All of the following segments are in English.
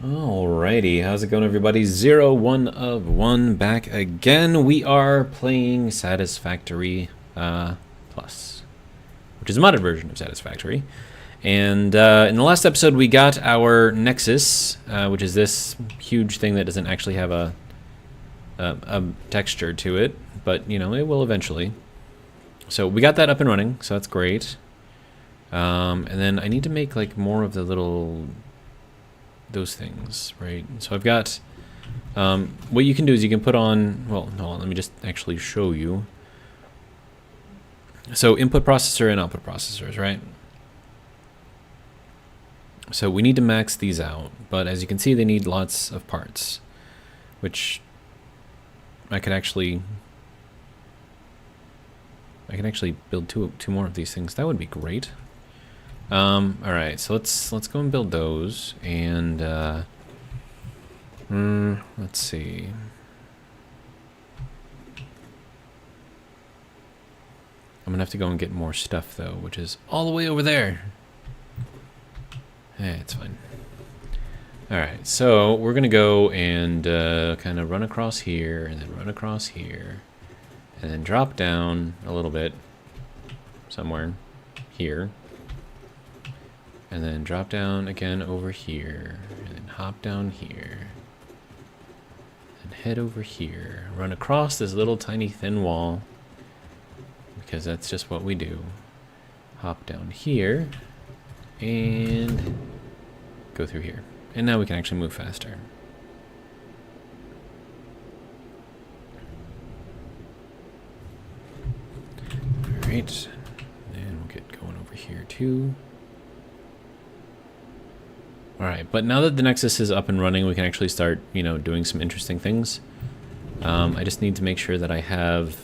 Alrighty, how's it going, everybody? 1 of 1 back again. We are playing Satisfactory Plus, which is a modded version of Satisfactory. And in the last episode, we got our Nexus, which is this huge thing that doesn't actually have a texture to it, but you know it will eventually. So we got that up and running, so that's great. And then I need to make like more of the little those things, right? So I've got what you can do is you can put on, well, hold on, let me just actually show you. So input processor and output processors, right? So we need to max these out, but as you can see, they need lots of parts, which I can actually build two more of these things. That would be great. All right, so let's go and build those, and let's see. I'm gonna have to go and get more stuff though, which is all the way over there. Hey, it's fine. All right, so we're gonna go and kind of run across here, and then run across here, and then drop down a little bit somewhere here. And then drop down again over here, and then hop down here, and head over here. Run across this little tiny thin wall, because that's just what we do. Hop down here, and go through here. And now we can actually move faster. Alright, and we'll get going over here too. Alright, but now that the Nexus is up and running, we can actually start, you know, doing some interesting things. I just need to make sure that I have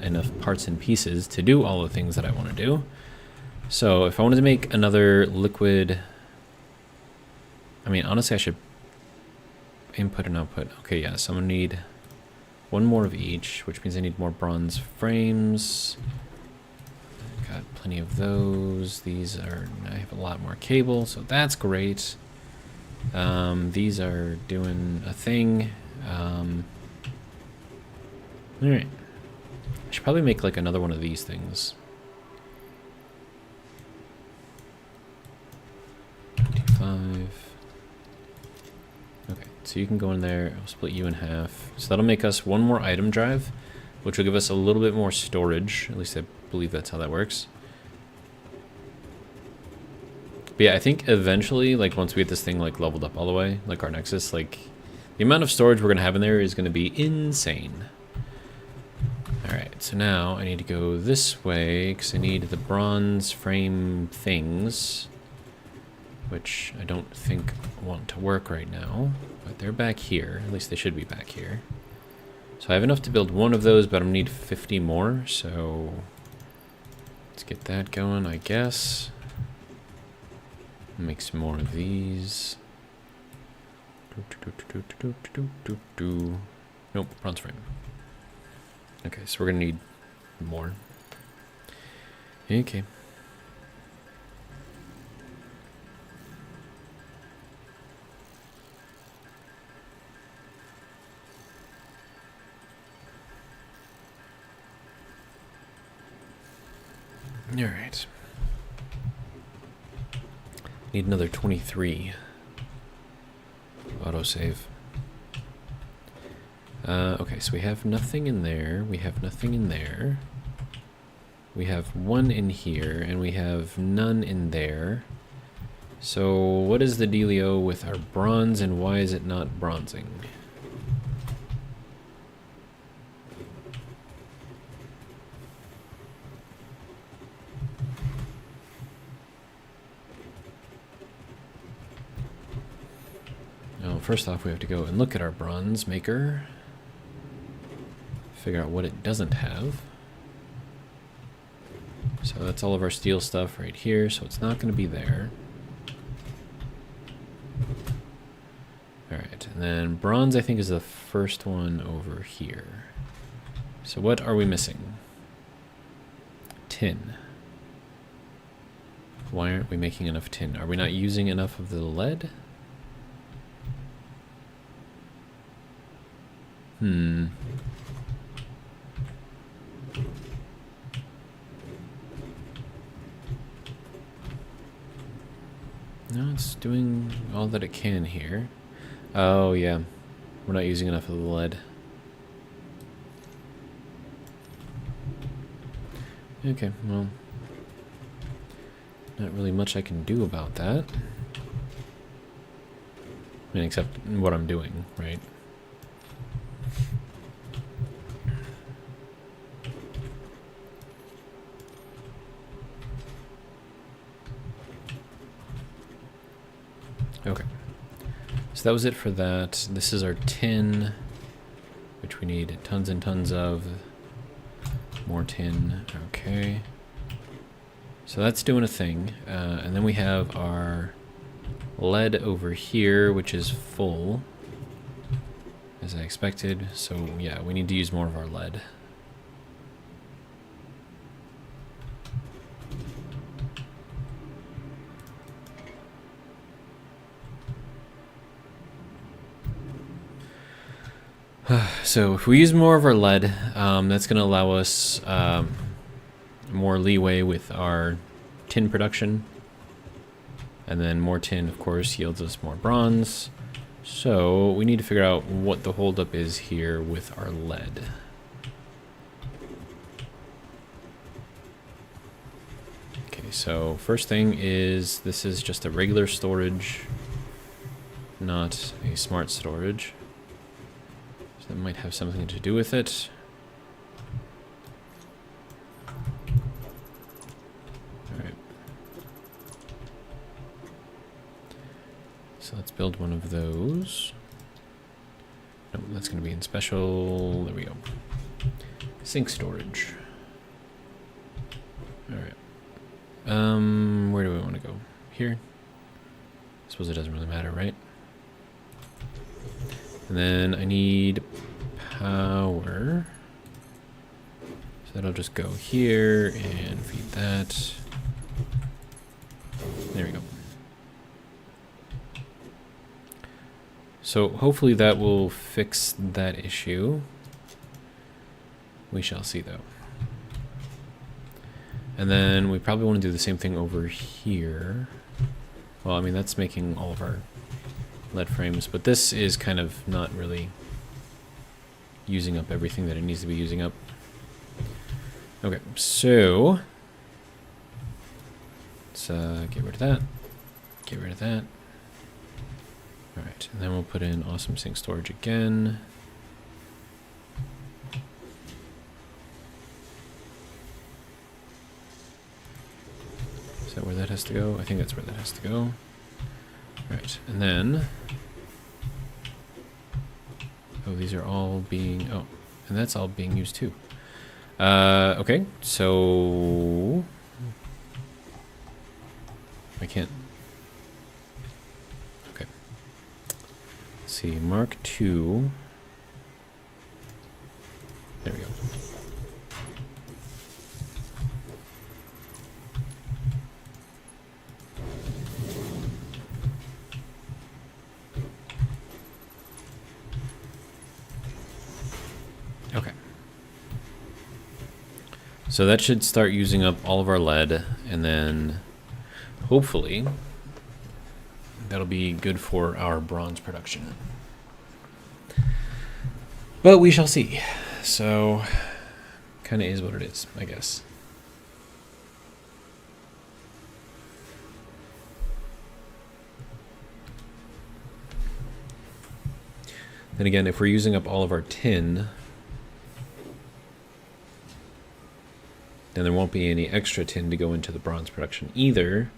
enough parts and pieces to do all the things that I want to do. So if I wanted to make another liquid... I mean, honestly, I should input and output. Okay, yeah, so I'm going to need one more of each, which means I need more bronze frames. Got plenty of those. These are... I have a lot more cable, so that's great. These are doing a thing. Alright. I should probably make like another one of these things. 25. Okay, so you can go in there. I'll split you in half. So that'll make us one more item drive, which will give us a little bit more storage. At least I believe that's how that works. But yeah, I think eventually, like once we get this thing like leveled up all the way, like our Nexus, like the amount of storage we're gonna have in there is gonna be insane. All right, so now I need to go this way because I need the bronze frame things, which I don't think want to work right now, but they're back here. At least they should be back here. So I have enough to build one of those, but I need 50 more. So let's get that going, I guess. Make some more of these. Nope, bronze frame. Okay, so we're gonna need more. Okay. All right. Need another 23. Autosave. Okay, so we have nothing in there. We have nothing in there. We have one in here, and we have none in there. So what is the dealio with our bronze, and why is it not bronzing? First off, we have to go and look at our bronze maker. Figure out what it doesn't have. So that's all of our steel stuff right here, so it's not going to be there. Alright, and then bronze I think is the first one over here. So what are we missing? Tin. Why aren't we making enough tin? Are we not using enough of the lead? Hmm. No, it's doing all that it can here. Oh, yeah. We're not using enough of the lead. Okay, well, not really much I can do about that. I mean, except what I'm doing, right? Okay. So that was it for that. This is our tin, which we need tons and tons of. More tin. Okay. So that's doing a thing. And then we have our lead over here, which is full, as I expected. So yeah, we need to use more of our lead. So if we use more of our lead, that's going to allow us more leeway with our tin production. And then more tin, of course, yields us more bronze. So we need to figure out what the holdup is here with our lead. Okay, so first thing is this is just a regular storage, not a smart storage. That might have something to do with it. Alright. So let's build one of those. No, that's going to be in special. There we go. Sink storage. Alright. Where do we want to go? Here? I suppose it doesn't really matter, right? And then I need power. So that'll just go here and feed that. There we go. So hopefully that will fix that issue. We shall see though. And then we probably want to do the same thing over here. Well, I mean, that's making all of our lead frames, but this is kind of not really using up everything that it needs to be using up. Okay, so let's get rid of that, get rid of that. All right, and then we'll put in awesome sink storage again. Is that where that has to go? I think that's where that has to go. Right, and then, oh, these are all being, oh, and that's all being used too. Okay, so, I can't, okay. Let's see, Mark II, there we go. Okay. So that should start using up all of our lead, and then hopefully that'll be good for our bronze production. But we shall see. So kind of is what it is, I guess. Then again, if we're using up all of our tin, then there won't be any extra tin to go into the bronze production either.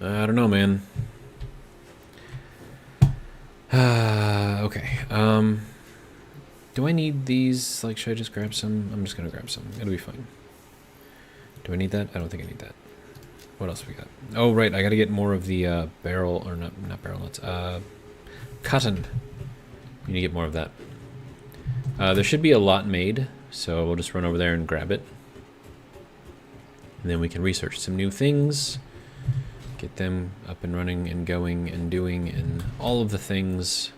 I don't know, man. Okay. Do I need these? Like, should I just grab some? I'm just gonna grab some. It'll be fine. Do I need that? I don't think I need that. What else we got? Oh, right. I gotta get more of the barrel, or not barrel nuts. Cotton. You need to get more of that. There should be a lot made, so we'll just run over there and grab it. And then we can research some new things, get them up and running and going and doing and all of the things.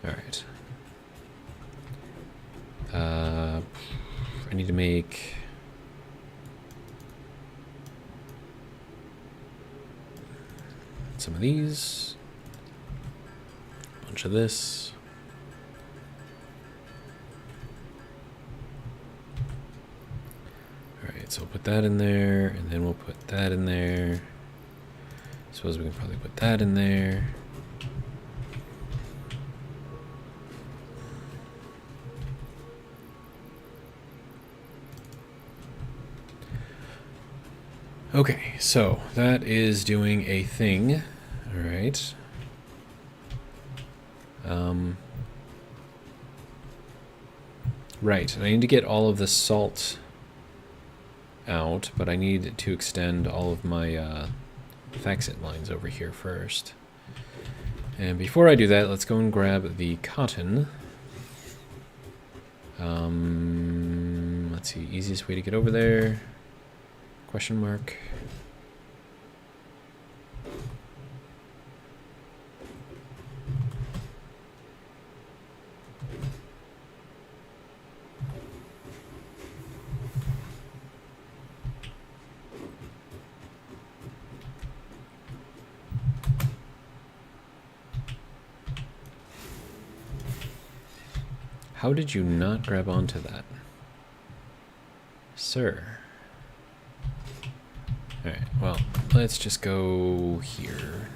Alright. I need to make... some of these. A bunch of this. Alright, so we'll put that in there, and then we'll put that in there. Suppose we can probably put that in there. Okay, so that is doing a thing. All right. Right, and I need to get all of the salt out, but I need to extend all of my Faxit lines over here first. And before I do that, let's go and grab the cotton. Let's see, easiest way to get over there. Question mark. How did you not grab onto that, sir? Alright, well, let's just go here.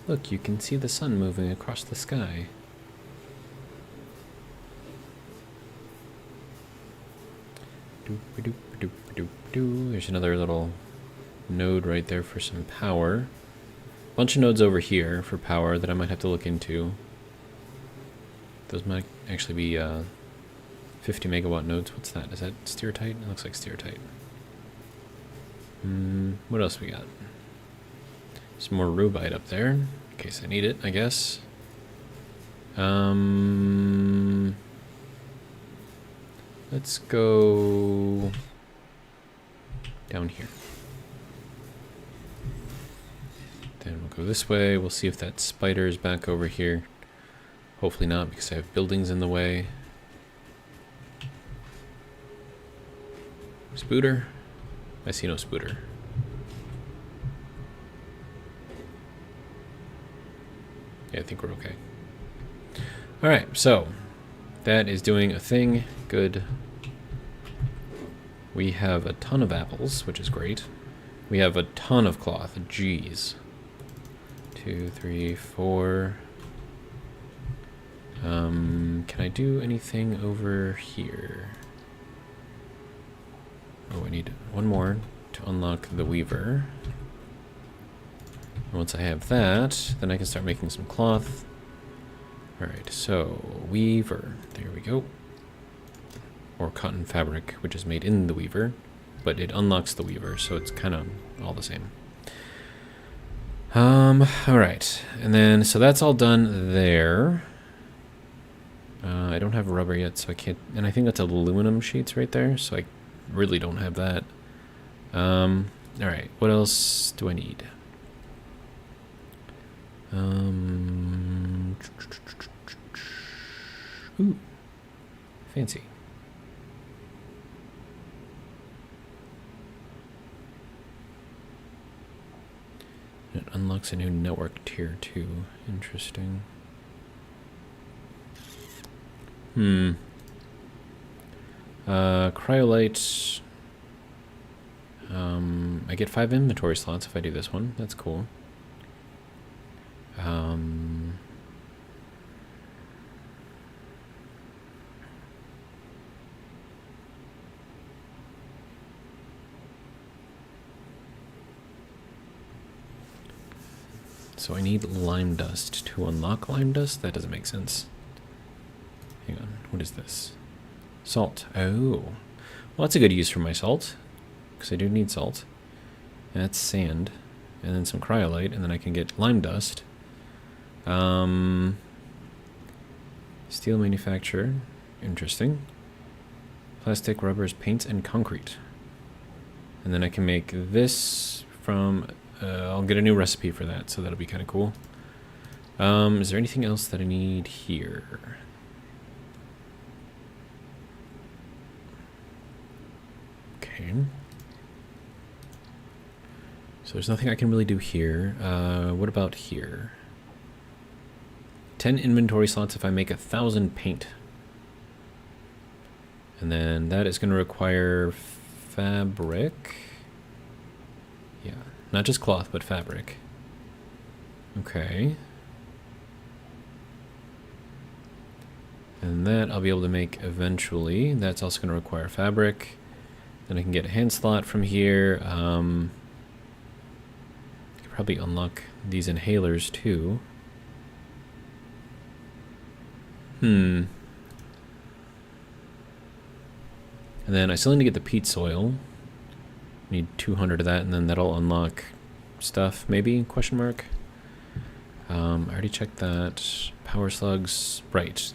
Look, you can see the sun moving across the sky. There's another little node right there for some power. Bunch of nodes over here for power that I might have to look into. Those might actually be 50 megawatt nodes. What's that? Is that steertite? It looks like steertite. What else we got? Some more rubite up there, in case I need it, I guess. Let's go down here. Then we'll go this way. We'll see if that spider is back over here. Hopefully not, because I have buildings in the way. Spooter? I see no spooter. Yeah, I think we're okay. Alright, so that is doing a thing. Good. We have a ton of apples, which is great. We have a ton of cloth. Jeez. 2, 3, 4. Can I do anything over here? Oh, I need one more to unlock the weaver. And once I have that, then I can start making some cloth. Alright, so weaver. There we go. Or cotton fabric, which is made in the weaver. But it unlocks the weaver, so it's kind of all the same. Alright. And then, so that's all done there. I don't have rubber yet, so I can't... And I think that's aluminum sheets right there, so I really don't have that. Alright, what else do I need? Ooh, fancy. It unlocks a new network tier 2. Interesting. Cryolite. I get 5 inventory slots if I do this one. That's cool. So I need lime dust to unlock lime dust? That doesn't make sense. Hang on, what is this? Salt. Oh. Well, that's a good use for my salt, because I do need salt. And that's sand, and then some cryolite, and then I can get lime dust. Steel manufacture. Interesting. Plastic, rubbers, paints, and concrete. And then I can make this from I'll get a new recipe for that, so that'll be kind of cool. Is there anything else that I need here? Okay. So there's nothing I can really do here. What about here? 10 inventory slots if I make 1,000 paint. And then that is going to require fabric. Yeah, not just cloth, but fabric. Okay. And that I'll be able to make eventually. That's also going to require fabric. Then I can get a hand slot from here. I could probably unlock these inhalers too. And then I still need to get the peat soil. Need 200 of that, and then that'll unlock stuff, maybe? Question mark. I already checked that. Power slugs, right.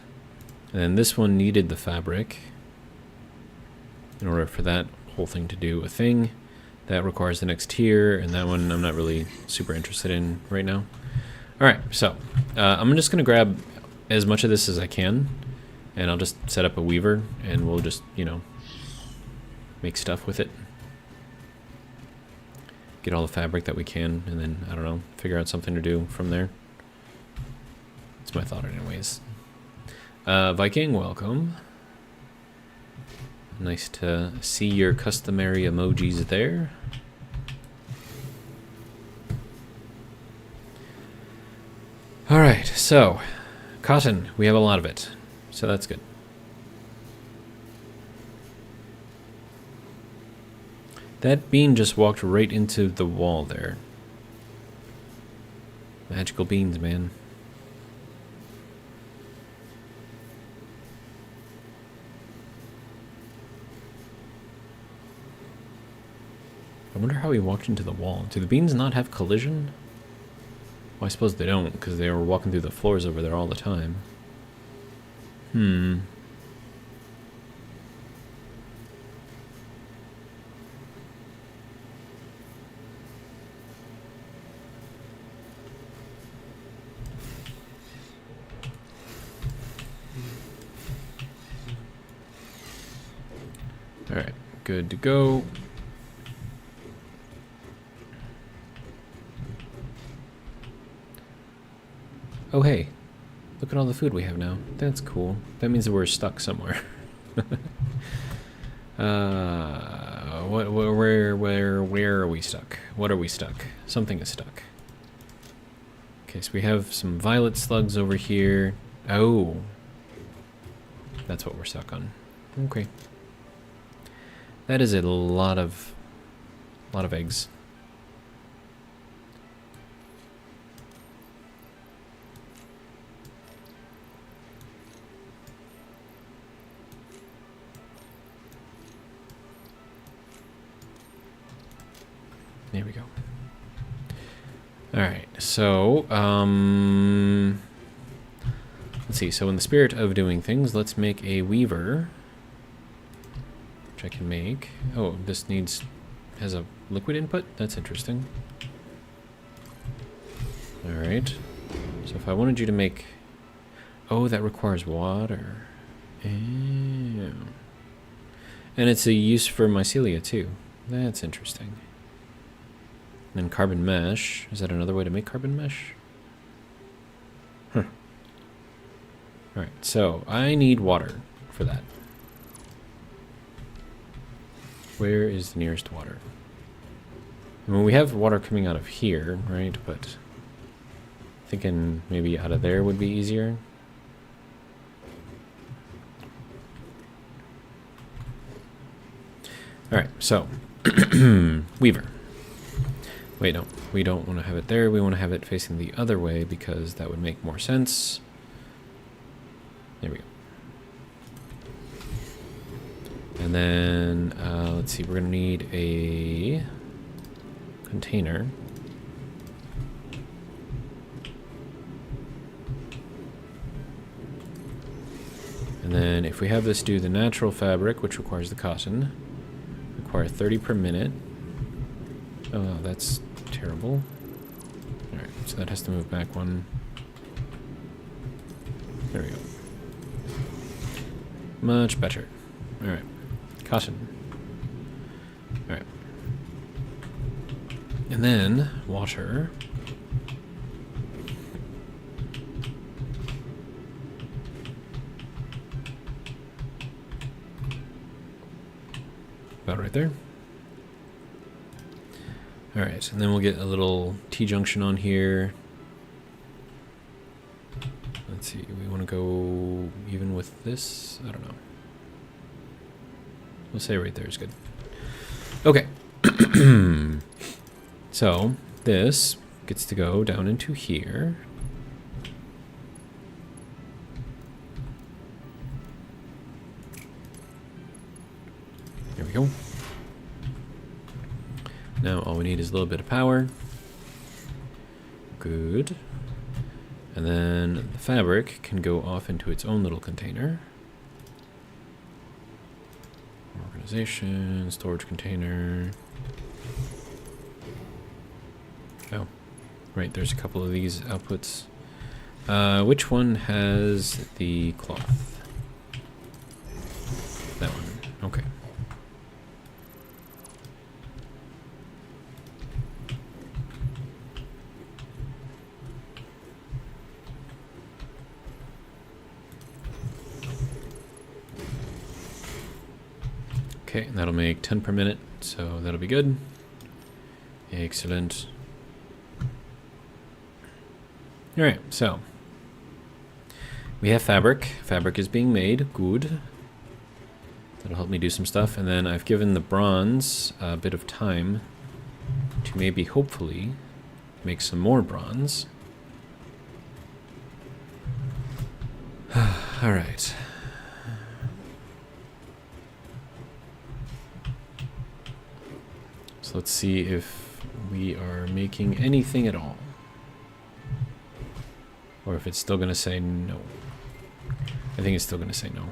And then this one needed the fabric in order for that whole thing to do a thing. That requires the next tier, and that one I'm not really super interested in right now. Alright, so I'm just going to grab as much of this as I can, and I'll just set up a weaver, and we'll just, you know, make stuff with it. Get all the fabric that we can, and then, I don't know, figure out something to do from there. That's my thought anyways. Viking, welcome. Nice to see your customary emojis there. Alright, so, cotton, we have a lot of it, so that's good. That bean just walked right into the wall there. Magical beans, man. I wonder how he walked into the wall. Do the beans not have collision? Well, I suppose they don't, because they were walking through the floors over there all the time. Alright, good to go. Oh hey, look at all the food we have now. That's cool. That means that we're stuck somewhere. Where are we stuck? What are we stuck? Something is stuck. Okay, so we have some violet slugs over here. Oh, that's what we're stuck on. Okay, that is a lot of eggs. There we go. Alright, so, let's see. So in the spirit of doing things, let's make a weaver. Which I can make. Oh, this has a liquid input? That's interesting. Alright. So if I wanted you to make... Oh, that requires water. And it's a use for mycelia too. That's interesting. And then carbon mesh. Is that another way to make carbon mesh? Huh. Alright, so I need water for that. Where is the nearest water? I mean, we have water coming out of here, right? But thinking maybe out of there would be easier. Alright, so weaver. Wait, no, we don't want to have it there. We want to have it facing the other way because that would make more sense. There we go. And then, let's see, we're going to need a container. And then if we have this do the natural fabric, which requires the cotton, require 30 per minute. Oh, that's terrible. Alright, so that has to move back one. There we go. Much better. Alright. Caution. Alright. And then, water. About right there. Alright, and then we'll get a little T-junction on here. Let's see, we want to go even with this? I don't know. We'll say right there is good. Okay. So, this gets to go down into here. There we go. Now all we need is a little bit of power. Good. And then the fabric can go off into its own little container. Organization, storage container. Oh, right, there's a couple of these outputs. Which one has the cloth? That one, okay. Okay, that'll make 10 per minute, so that'll be good. Excellent. Alright, so we have fabric. Fabric is being made. Good. That'll help me do some stuff. And then I've given the bronze a bit of time to maybe, hopefully, make some more bronze. Alright. So let's see if we are making anything at all. Or if it's still going to say no. I think it's still going to say no.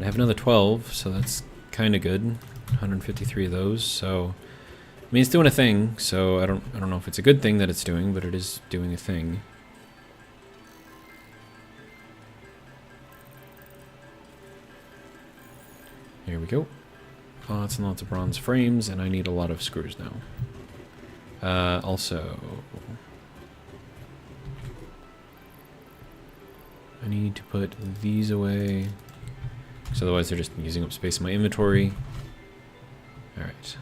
I have another 12, so that's kind of good. 153 of those, so I mean it's doing a thing, so I don't know if it's a good thing that it's doing, but it is doing a thing. Here we go. Lots and lots of bronze frames, and I need a lot of screws now. Also, I need to put these away, because otherwise they're just using up space in my inventory. Alright.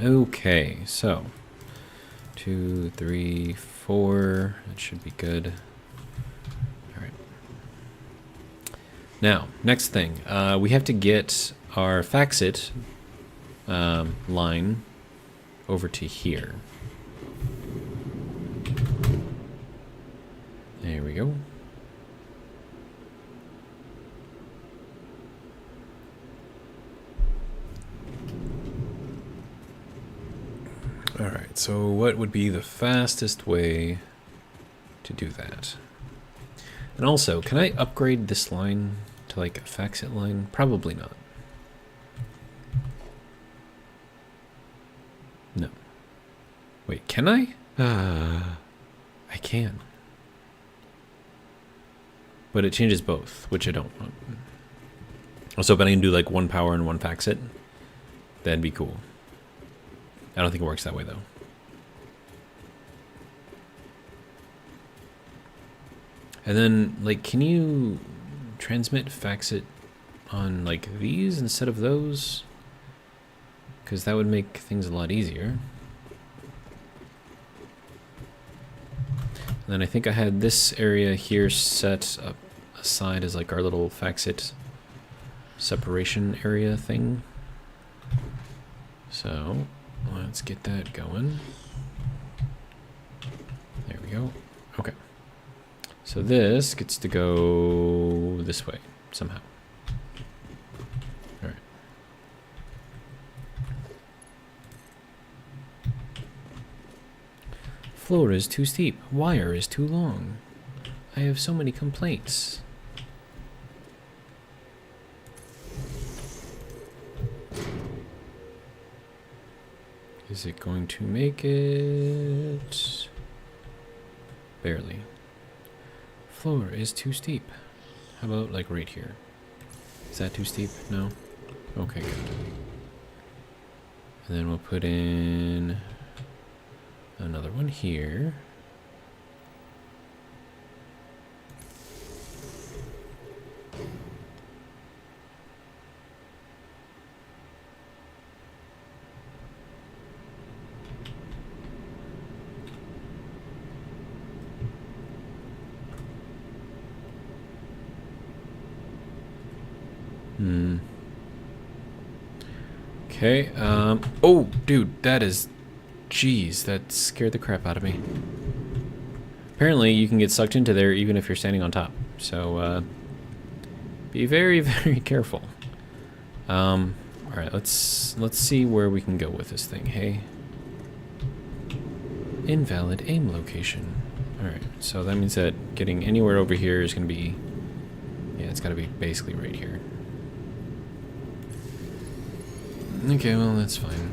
Okay, so 2, 3, 4. That should be good. All right. Now, next thing, we have to get our Faxit line over to here. There we go. Alright, so what would be the fastest way to do that? And also, can I upgrade this line to like a Faxit line? Probably not. No. Wait, can I? I can. But it changes both, which I don't want. Also, if I can do like one power and one Faxit, that'd be cool. I don't think it works that way, though. And then, like, can you transmit Faxit on, like, these instead of those? Because that would make things a lot easier. And then I think I had this area here set up aside as, like, our little Faxit separation area thing. So let's get that going. There we go. Okay. So this gets to go this way somehow. All right. Floor is too steep. Wire is too long. I have so many complaints. Is it going to make it? Barely. Floor is too steep. How about like right here? Is that too steep? No? Okay, good. And then we'll put in another one here. Okay, oh, dude, that is, jeez, that scared the crap out of me. Apparently, you can get sucked into there even if you're standing on top, so, be very, very careful. Alright, let's see where we can go with this thing, hey? Invalid aim location. Alright, so that means that getting anywhere over here is going to be, yeah, it's got to be basically right here. Okay, well, that's fine.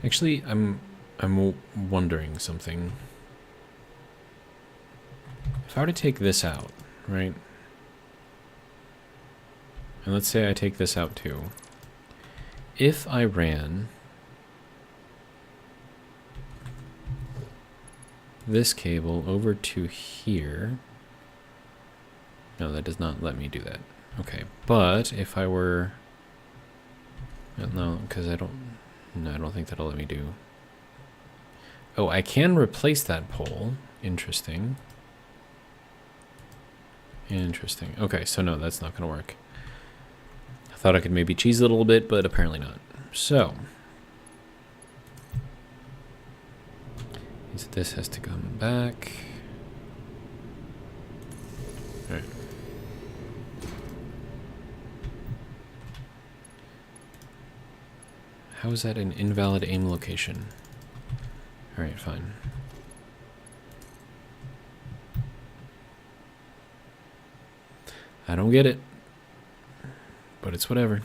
Actually, I'm wondering something. If I were to take this out, right? And let's say I take this out too. If I ran this cable over to here, no, that does not let me do that. Okay, but if I were, no, because I don't think that'll let me do. Oh, I can replace that pole. Interesting. Interesting. Okay, so no, that's not going to work. I thought I could maybe cheese it a little bit, but apparently not. So, this has to come back. All right. How is that an invalid aim location? All right, fine. I don't get it. But it's whatever.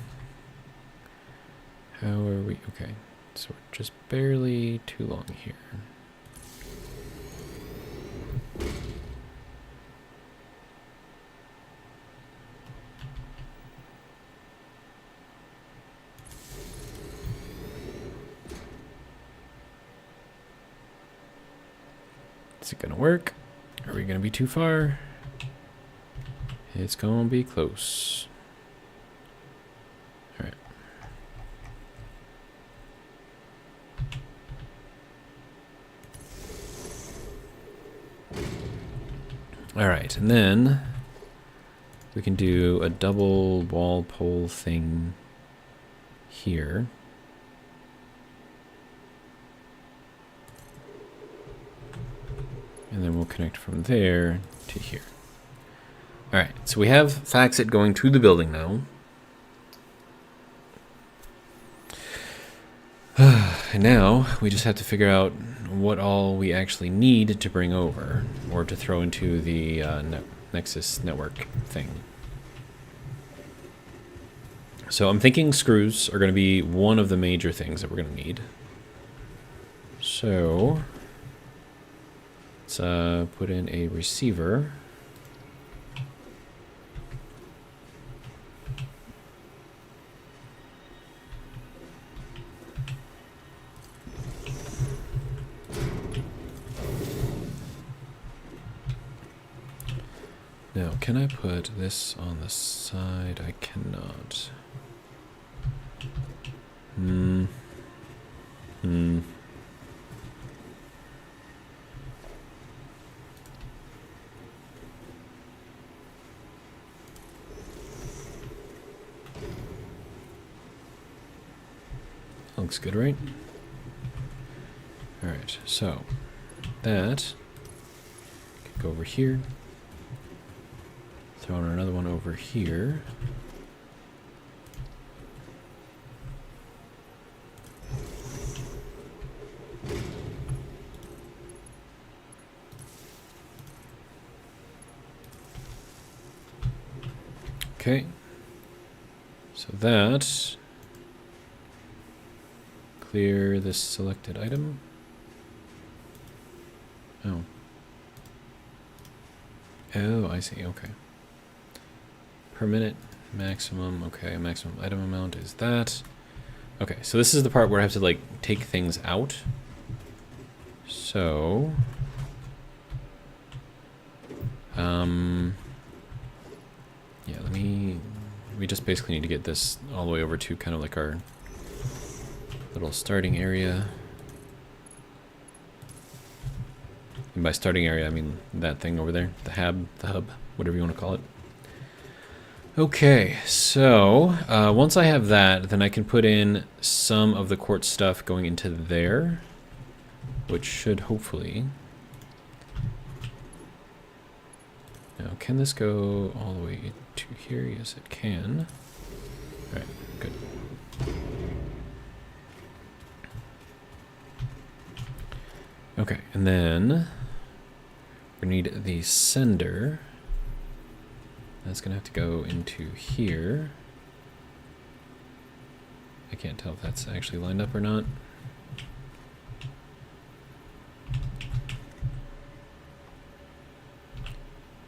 How are we? Okay. So we're just barely too long here. Is it gonna work? Are we gonna be too far? It's gonna be close. Alright. Alright, and then we can do a double wall pole thing here. And then we'll connect from there to here. Alright, so we have Faxit going to the building now. And now we just have to figure out what all we actually need to bring over or to throw into the Nexus network thing. So I'm thinking screws are going to be one of the major things that we're going to need. So let's put in a receiver. Now, can I put this on the side? I cannot. Looks good, right? Alright, so that. Could go over here. Throw in another one over here. Okay. So that... Clear this selected item. Oh. Oh, I see, okay. Per minute, maximum, okay, maximum item amount is that. Okay, so this is the part where I have to, like, take things out. So... yeah, we just basically need to get this all the way over to kind of like our little starting area. And by starting area, I mean that thing over there, the hub, whatever you want to call it. Okay, so once I have that, then I can put in some of the quartz stuff going into there, which should hopefully... Now, can this go all the way to here? Yes, it can. All right, good. Okay, and then we need the sender. That's gonna have to go into here. I can't tell if that's actually lined up or not.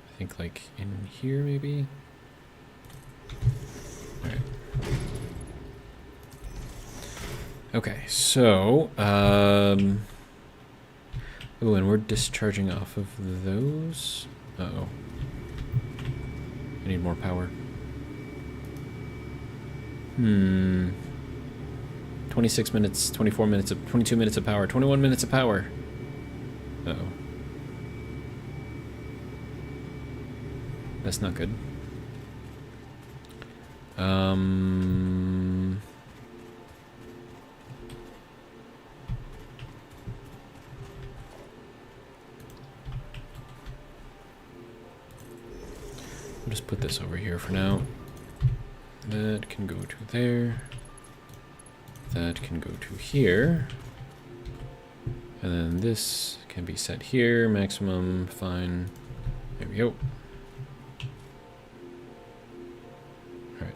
I think like in here maybe. All right. Okay, so oh, and we're discharging off of those. Uh-oh. I need more power. 26 minutes, 24 minutes, 22 minutes of power, 21 minutes of power. Uh-oh. That's not good. I'll just put this over here for now. That can go to there. That can go to here. And then this can be set here, maximum, fine. There we go. Alright.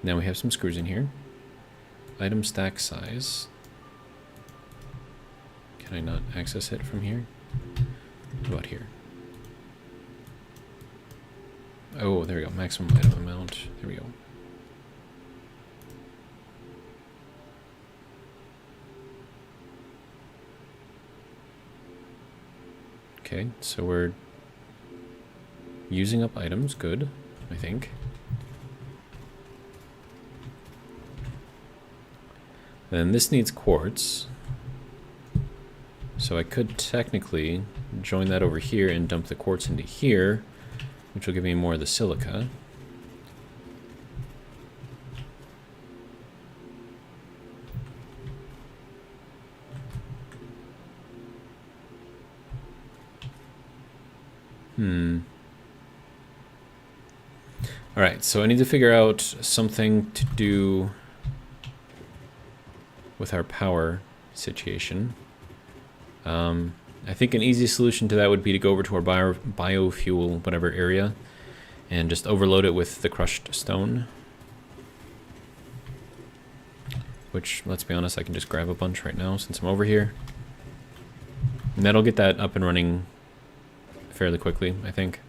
Now we have some screws in here. Item stack size. Can I not access it from here? What about here? Oh, there we go. Maximum item amount. There we go. Okay, so we're using up items. Good, I think. Then this needs quartz. So I could technically join that over here and dump the quartz into here, which will give me more of the silica. Alright, so I need to figure out something to do with our power situation. I think an easy solution to that would be to go over to our biofuel, whatever area, and just overload it with the crushed stone. Which, let's be honest, I can just grab a bunch right now since I'm over here. And that'll get that up and running fairly quickly, I think.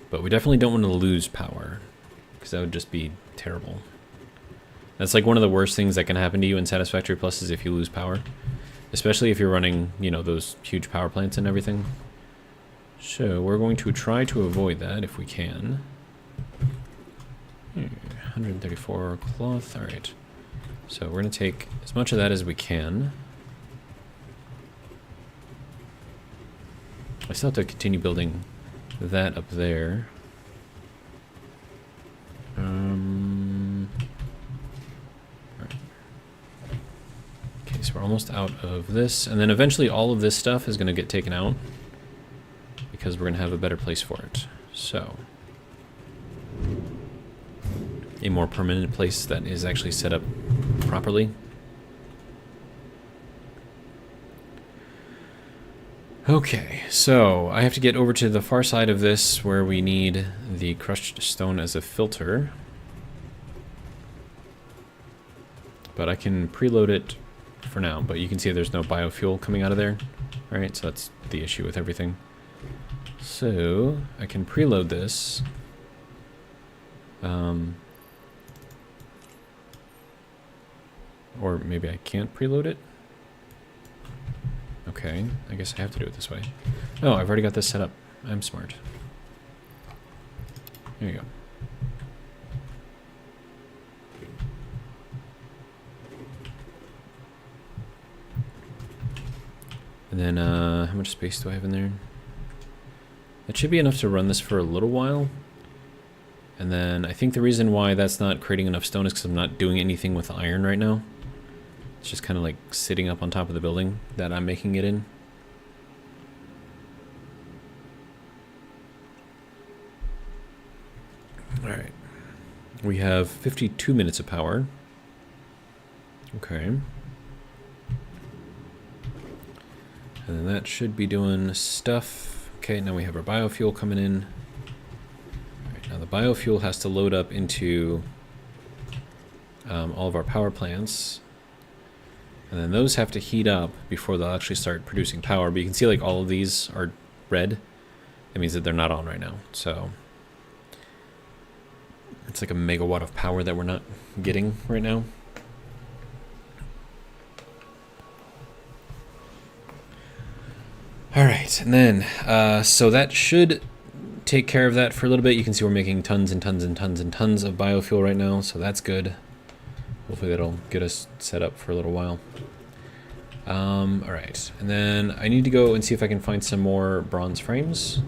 But we definitely don't want to lose power, because that would just be terrible. That's like one of the worst things that can happen to you in Satisfactory Plus is if you lose power. Especially if you're running, you know, those huge power plants and everything. So we're going to try to avoid that if we can. 134 cloth, alright. So we're going to take as much of that as we can. I still have to continue building that up there. Alright. Okay, so we're almost out of this. And then eventually all of this stuff is going to get taken out because we're going to have a better place for it. So, a more permanent place that is actually set up properly. Okay, so I have to get over to the far side of this where we need the crushed stone as a filter. But I can preload it for now, but you can see there's no biofuel coming out of there. Alright, so that's the issue with everything. So, I can preload this. Or maybe I can't preload it? Okay, I guess I have to do it this way. Oh, I've already got this set up. I'm smart. There you go. And then, how much space do I have in there? That should be enough to run this for a little while. And then, I think the reason why that's not creating enough stone is because I'm not doing anything with the iron right now. It's just kind of like sitting up on top of the building that I'm making it in. Alright. We have 52 minutes of power. Okay. And then that should be doing stuff. Okay, now we have our biofuel coming in. Alright, now the biofuel has to load up into all of our power plants. And then those have to heat up before they'll actually start producing power. But you can see like all of these are red. That means that they're not on right now. So it's like a megawatt of power that we're not getting right now. Alright, and then, so that should take care of that for a little bit. You can see we're making tons and tons and tons and tons of biofuel right now, so that's good. Hopefully that'll get us set up for a little while. Alright, and then I need to go and see if I can find some more bronze frames.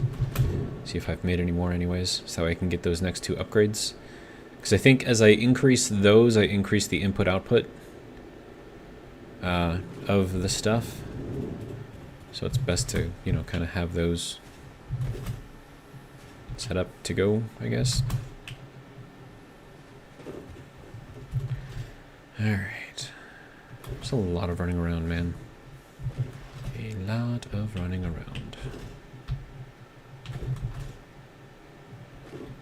See if I've made any more anyways, so I can get those next two upgrades. Because I think as I increase those, I increase the input-output of the stuff. So it's best to, you know, kind of have those set up to go, I guess. Alright. There's a lot of running around, man. A lot of running around.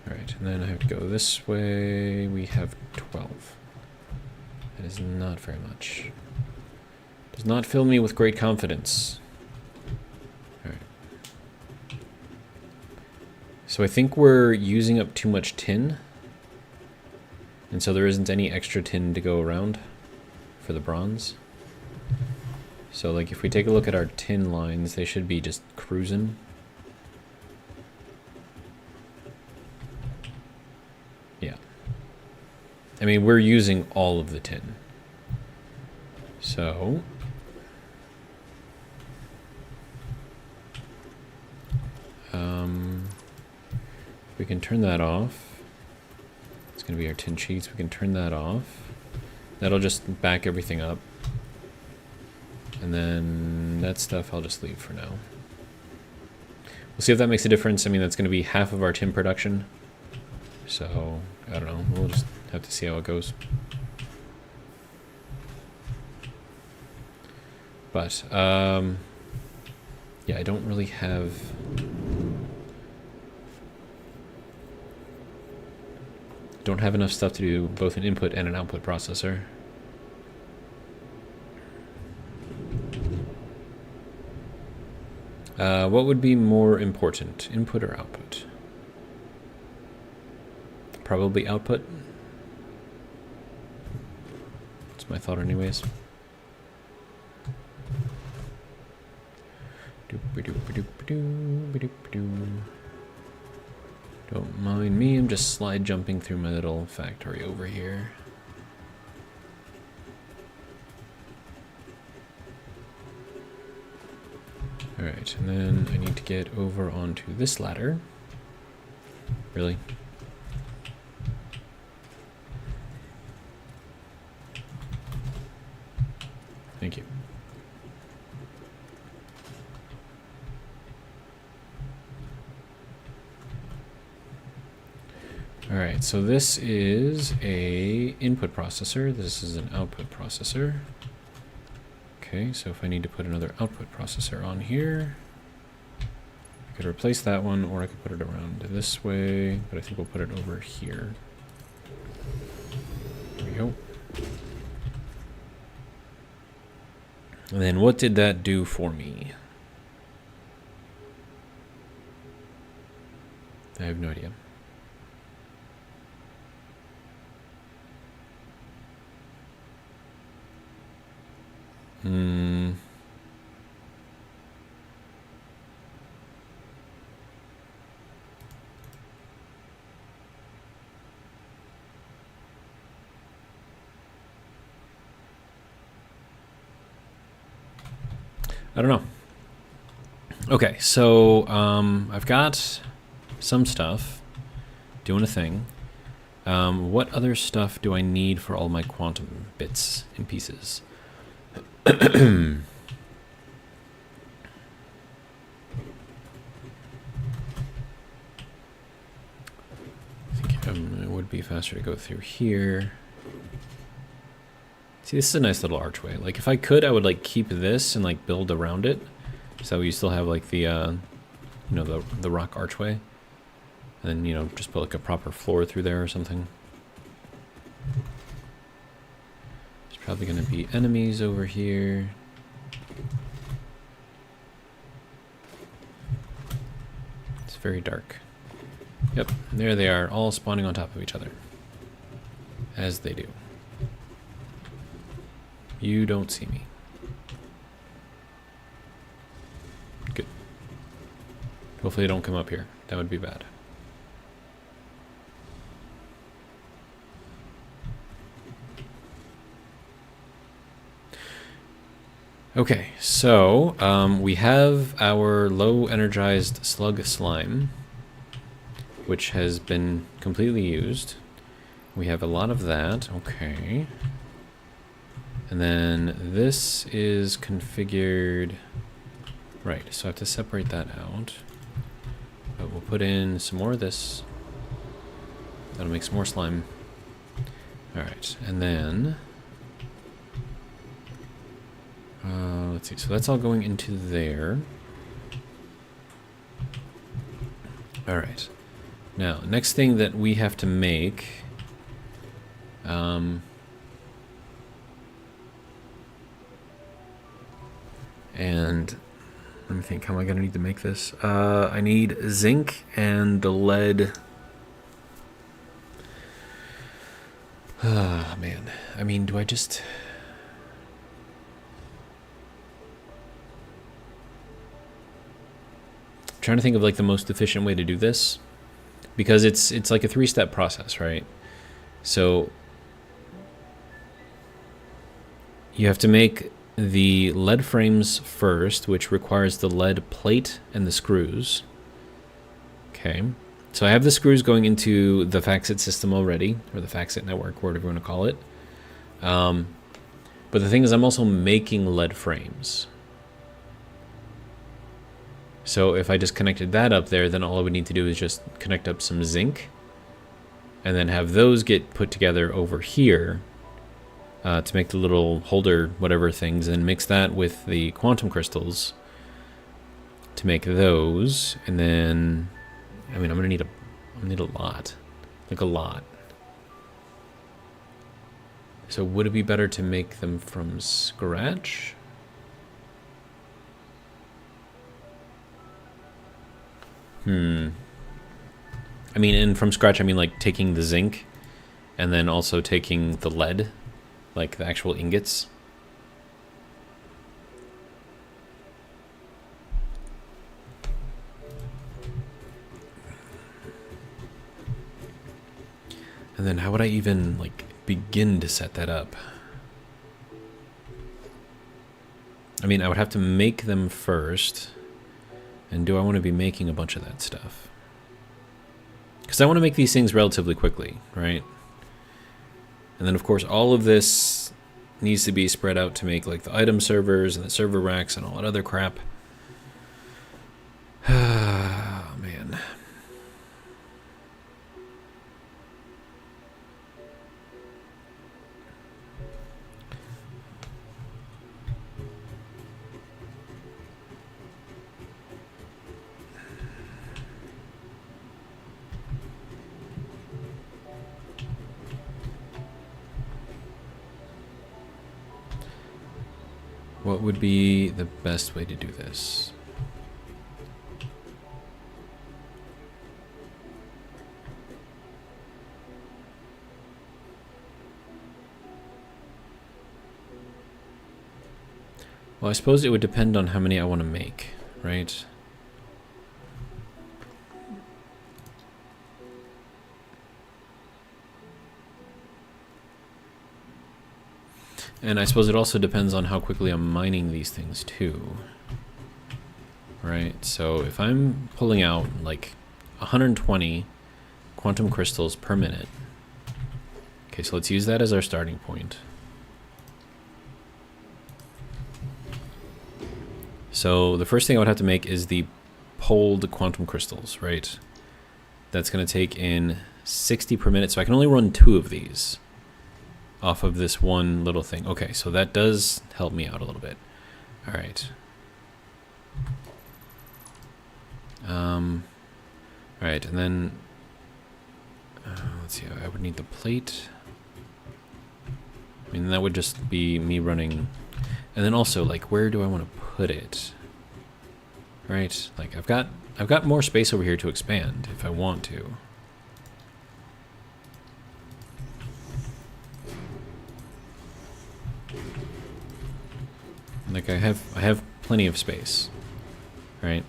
Alright, and then I have to go this way. We have 12. That is not very much. Does not fill me with great confidence. Alright. So I think we're using up too much tin. And so there isn't any extra tin to go around for the bronze. So like if we take a look at our tin lines, they should be just cruising. Yeah. I mean, we're using all of the tin. So we can turn that off. It's going to be our tin sheets. We can turn that off. That'll just back everything up. And then that stuff I'll just leave for now. We'll see if that makes a difference. I mean, that's going to be half of our tin production. So, I don't know. We'll just have to see how it goes. But, yeah, I don't really have... Don't have enough stuff to do both an input and an output processor. What would be more important, input or output? Probably output. That's my thought anyways. Don't mind me, I'm just slide jumping through my little factory over here. Alright, and then I need to get over onto this ladder. Really? Thank you. All right, so this is a input processor. This is an output processor. Okay, so if I need to put another output processor on here, I could replace that one, or I could put it around this way, but I think we'll put it over here. There we go. And then what did that do for me? I have no idea. I don't know. Okay, so I've got some stuff doing a thing. What other stuff do I need for all my quantum bits and pieces? I think it would be faster to go through here. See, this is a nice little archway. Like, if I could, I would, like, keep this and, like, build around it. So you still have, like, the, you know, the rock archway. And then, you know, just put, like, a proper floor through there or something. There's probably going to be enemies over here. It's very dark. Yep, there they are, all spawning on top of each other. As they do. You don't see me. Good. Hopefully they don't come up here. That would be bad. Okay, so we have our low energized slug slime, which has been completely used. We have a lot of that. Okay. And then this is configured. Right, so I have to separate that out. But we'll put in some more of this. That'll make some more slime. Alright, and then... let's see, so that's all going into there. Alright. Now, next thing that we have to make... and let me think, how am I going to need to make this? I need zinc and the lead. Ah, man. I mean, do I just... I'm trying to think of like the most efficient way to do this, because it's like a 3-step process, right? So you have to make the lead frames first, which requires the lead plate and the screws. Okay, so I have the screws going into the FACSIT system already, or the FACSIT network, whatever you want to call it. But the thing is, I'm also making lead frames. So if I just connected that up there, then all I would need to do is just connect up some zinc and then have those get put together over here to make the little holder whatever things, and mix that with the quantum crystals to make those. And then, I mean, I'm gonna need a lot, like a lot. So would it be better to make them from scratch? I mean, and from scratch, I mean like taking the zinc and then also taking the lead, like the actual ingots. And then how would I even like begin to set that up? I mean, I would have to make them first. And do I want to be making a bunch of that stuff? Because I want to make these things relatively quickly, right? And then, of course, all of this needs to be spread out to make like the item servers and the server racks and all that other crap. Oh, man. what would be the best way to do this? Well, I suppose it would depend on how many I want to make, right? And I suppose it also depends on how quickly I'm mining these things too. Right, so if I'm pulling out like 120 quantum crystals per minute. Okay, so let's use that as our starting point. So the first thing I would have to make is the pulled quantum crystals, right? That's going to take in 60 per minute, so I can only run 2 of these off of this one little thing. Okay, so that does help me out a little bit. All right. All right, and then let's see. I would need the plate. I mean, that would just be me running, and then also like, where do I want to put it? Right, like I've got more space over here to expand if I want to. Like I have plenty of space, right?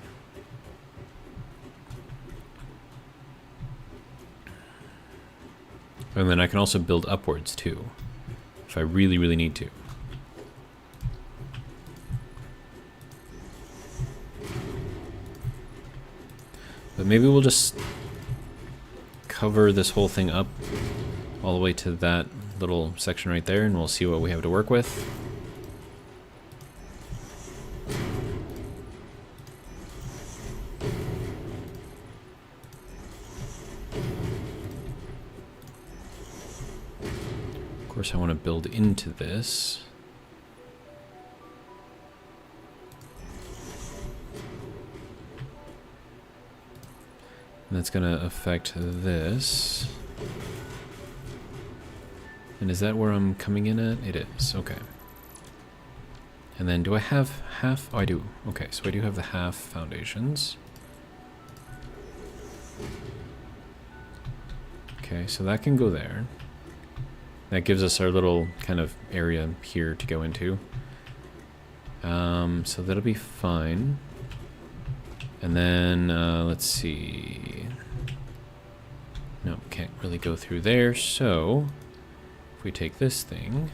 And then I can also build upwards too, if I really, really need to. But maybe we'll just cover this whole thing up all the way to that little section right there, and we'll see what we have to work with. Of course, I want to build into this. And that's going to affect this. And is that where I'm coming in at? It is. Okay. And then do I have half? Oh, I do. Okay, so I do have the half foundations. Okay, so that can go there. That gives us our little kind of area here to go into. So that'll be fine. And then, let's see. No, can't really go through there. So, if we take this thing.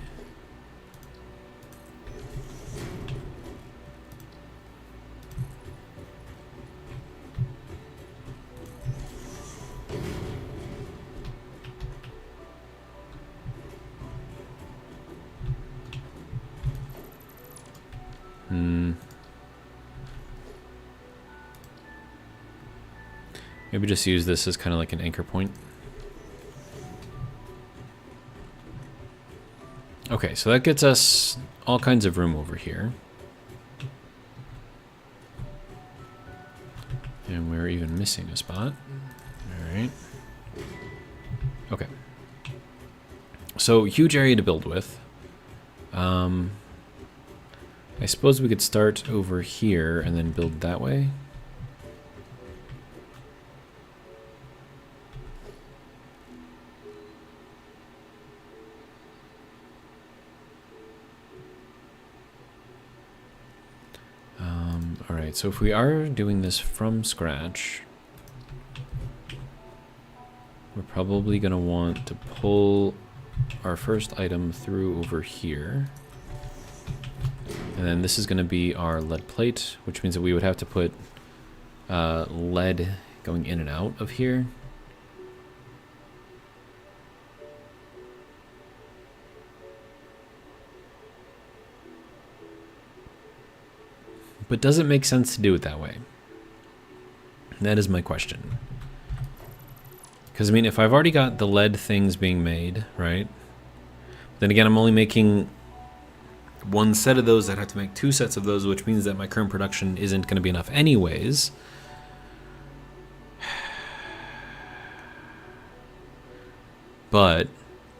Maybe just use this as kind of like an anchor point. Okay, so that gets us all kinds of room over here. And we're even missing a spot. All right. Okay. So, huge area to build with. I suppose we could start over here and then build that way. Alright, so if we are doing this from scratch, we're probably going to want to pull our first item through over here. And then this is going to be our lead plate, which means that we would have to put lead going in and out of here. But does it make sense to do it that way? That is my question. Because, I mean, if I've already got the lead things being made, right? Then again, I'm only making one set of those. I'd have to make 2 sets of those, which means that my current production isn't going to be enough anyways. But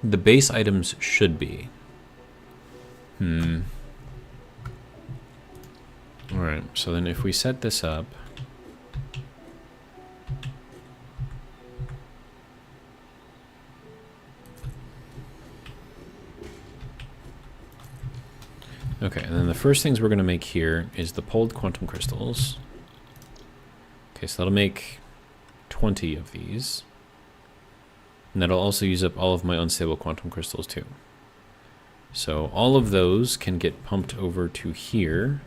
the base items should be. Alright, so then if we set this up, okay, and then the first things we're going to make here is the pulled quantum crystals. Okay, so that'll make 20 of these. And that'll also use up all of my unstable quantum crystals too. So all of those can get pumped over to here.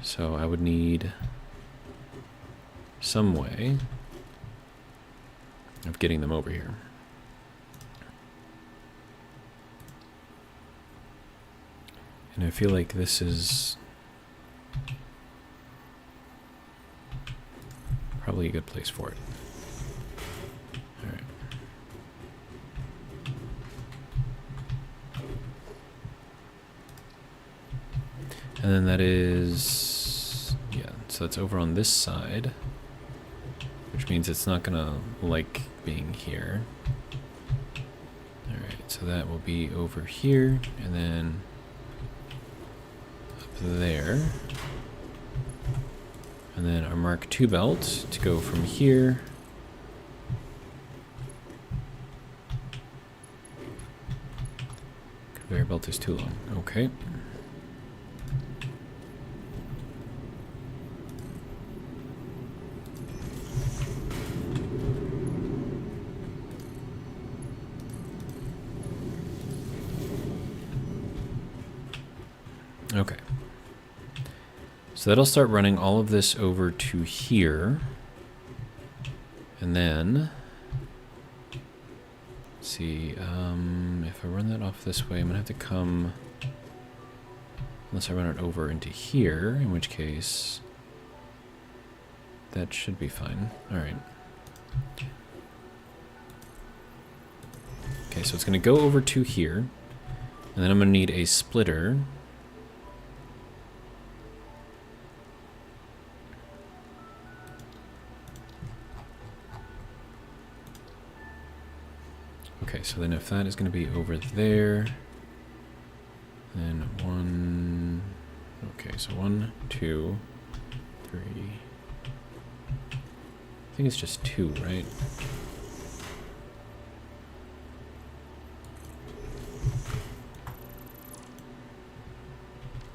So I would need some way of getting them over here. And I feel like this is probably a good place for it. All right. And then that is, yeah, so that's over on this side, which means it's not gonna like being here. All right, so that will be over here, and then up there. And then our Mark II belt to go from here. Conveyor belt is too long. Okay. Okay. So that'll start running all of this over to here. And then, let's see, if I run that off this way, I'm gonna have to come, unless I run it over into here, in which case, that should be fine. All right. Okay, so it's gonna go over to here, and then I'm gonna need a splitter. Okay, so then if that is going to be over there, then one, okay, so 1, 2, 3, I think it's just 2, right?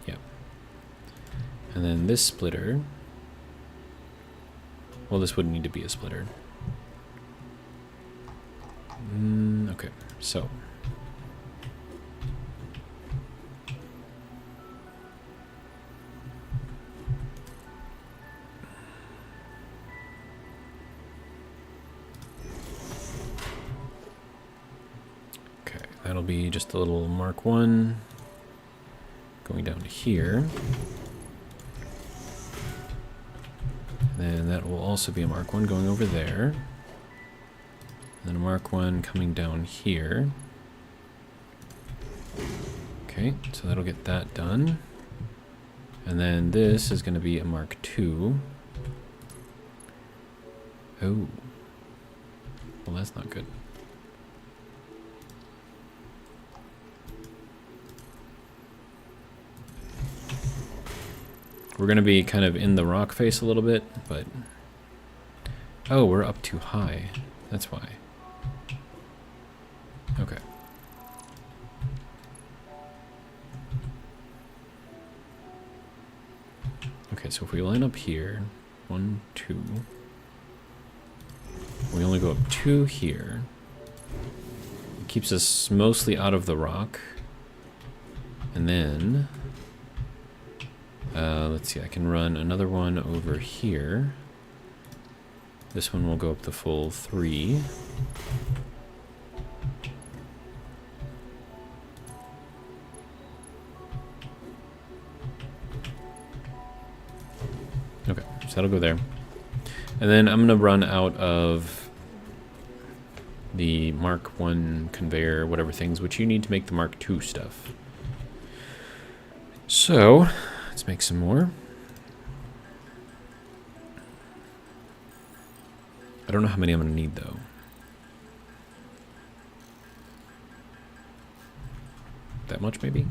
Yeah. And then this splitter, well, this wouldn't need to be a splitter. Okay, so okay, that'll be just a little Mark I going down to here. Then that will also be a Mark I going over there. Then a Mark I coming down here. Okay, so that'll get that done. And then this is going to be a Mark II. Oh. Well, that's not good. We're going to be kind of in the rock face a little bit, but... Oh, we're up too high. That's why. Okay. Okay, so if we line up here, 1, 2, we only go up 2 here. It keeps us mostly out of the rock. And then, let's see, I can run another one over here. This one will go up the full 3. Okay, so that'll go there. And then I'm going to run out of the Mark I conveyor, whatever things, which you need to make the Mark II stuff. So, let's make some more. I don't know how many I'm going to need, though. That much, maybe?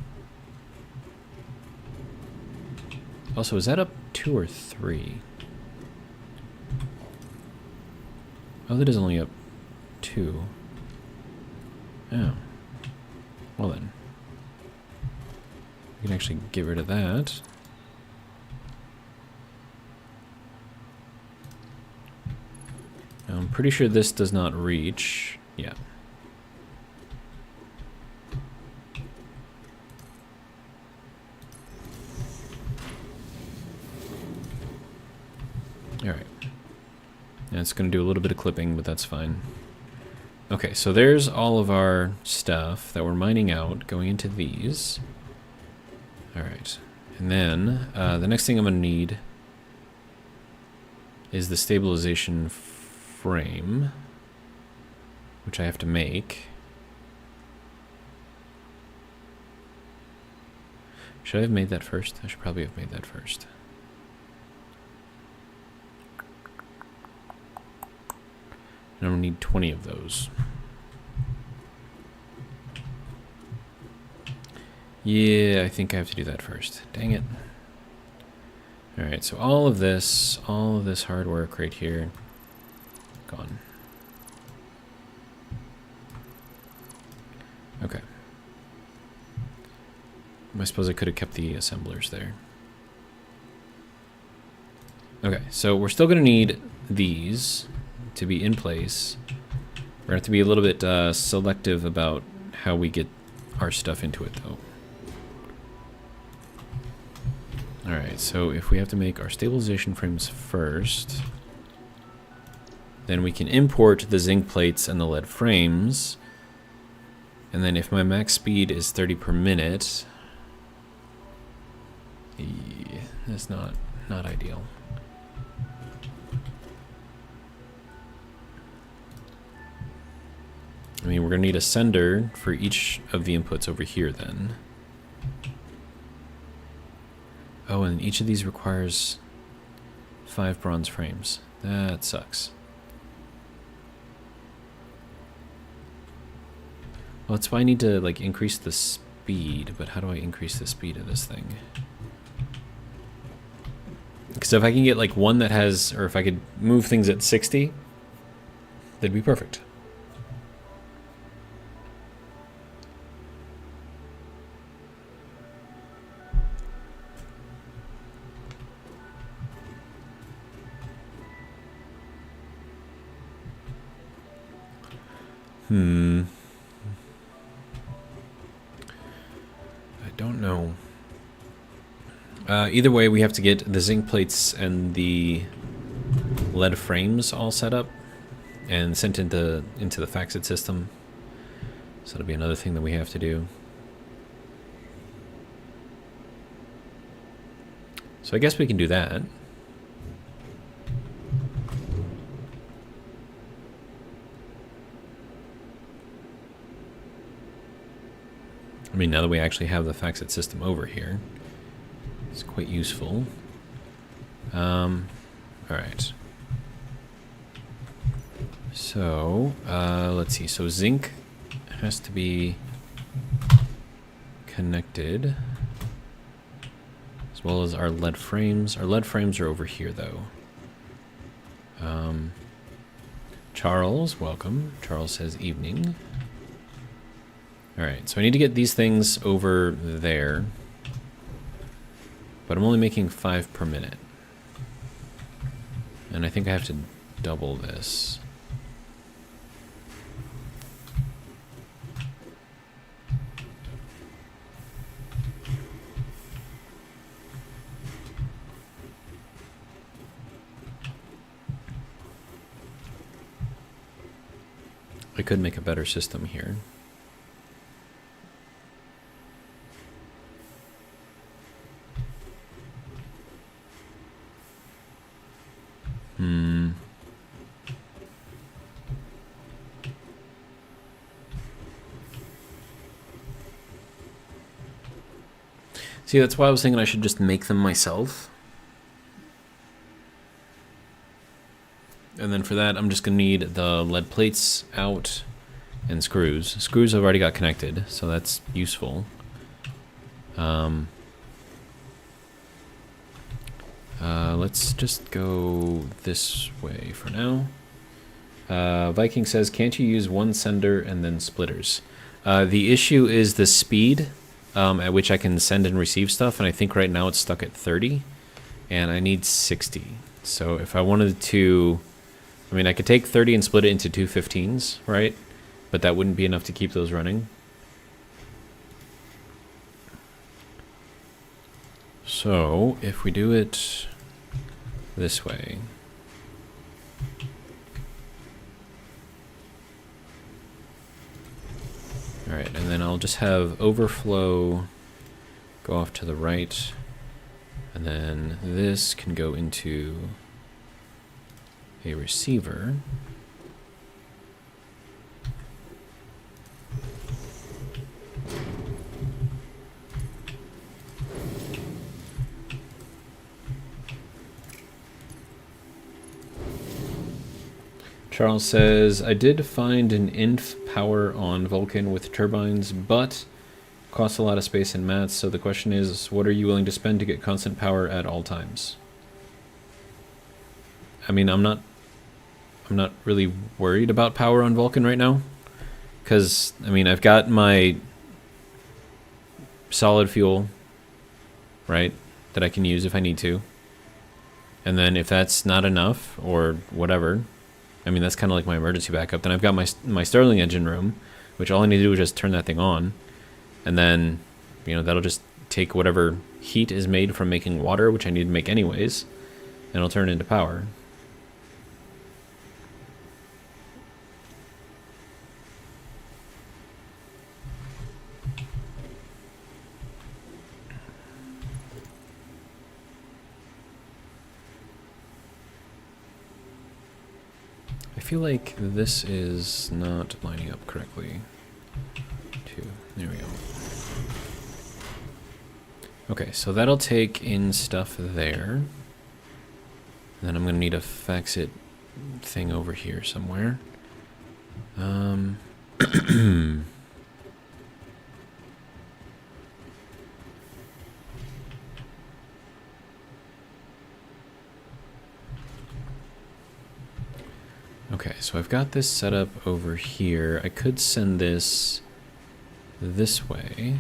Also, is that up 2 or 3? Oh, that is only up 2. Oh. Well then. We can actually get rid of that. I'm pretty sure this does not reach. Yeah. Alright. And it's going to do a little bit of clipping, but that's fine. Okay, so there's all of our stuff that we're mining out going into these. Alright. And then the next thing I'm going to need is the stabilization frame, which I have to make. Should I have made that first? I should probably have made that first. And I'm gonna need 20 of those. Yeah, I think I have to do that first. Dang it. Alright, so all of this hard work right here, gone. Okay. I suppose I could have kept the assemblers there. Okay, so we're still going to need these to be in place. We're going to have to be a little bit selective about how we get our stuff into it, though. Alright, so if we have to make our stabilization frames first, then we can import the zinc plates and the lead frames. And then if my max speed is 30 per minute, that's not ideal. I mean, we're going to need a sender for each of the inputs over here then. Oh, and each of these requires 5 bronze frames. That sucks. Well, that's why I need to, like, increase the speed, but how do I increase the speed of this thing? Because if I can get, like, one that has, or if I could move things at 60, that'd be perfect. I don't know. Either way, we have to get the zinc plates and the lead frames all set up and sent into the FACSIT system. So that'll be another thing that we have to do. So I guess we can do that. I mean, now that we actually have the FACSIT system over here, it's quite useful. Alright. So, let's see. So zinc has to be connected, as well as our lead frames. Our lead frames are over here, though. Charles, welcome. Charles says evening. Alright, so I need to get these things over there, but I'm only making 5 per minute. And I think I have to double this. I could make a better system here. See, that's why I was thinking I should just make them myself. And then for that, I'm just going to need the lead plates out and screws. Screws I've already got connected, so that's useful. Let's just go this way for now. Viking says, can't you use one sender and then splitters? The issue is the speed at which I can send and receive stuff, and I think right now it's stuck at 30, and I need 60. So if I wanted to, I mean, I could take 30 and split it into two 15s, right? But that wouldn't be enough to keep those running. So if we do it this way, all right, and then I'll just have overflow go off to the right, and then this can go into a receiver. Charles says, I did find an inf power on Vulcan with turbines, but costs a lot of space and mats, so the question is, what are you willing to spend to get constant power at all times? I mean, I'm not really worried about power on Vulcan right now, because, I mean, I've got my solid fuel, right, that I can use if I need to. And then if that's not enough, or whatever, I mean, that's kind of like my emergency backup. Then I've got my Stirling engine room, which all I need to do is just turn that thing on. And then, you know, that'll just take whatever heat is made from making water, which I need to make anyways, and it'll turn it into power. I feel like this is not lining up correctly. There we go. Okay, so that'll take in stuff there. And then I'm gonna need a fax it thing over here somewhere. Okay, so I've got this set up over here. I could send this way.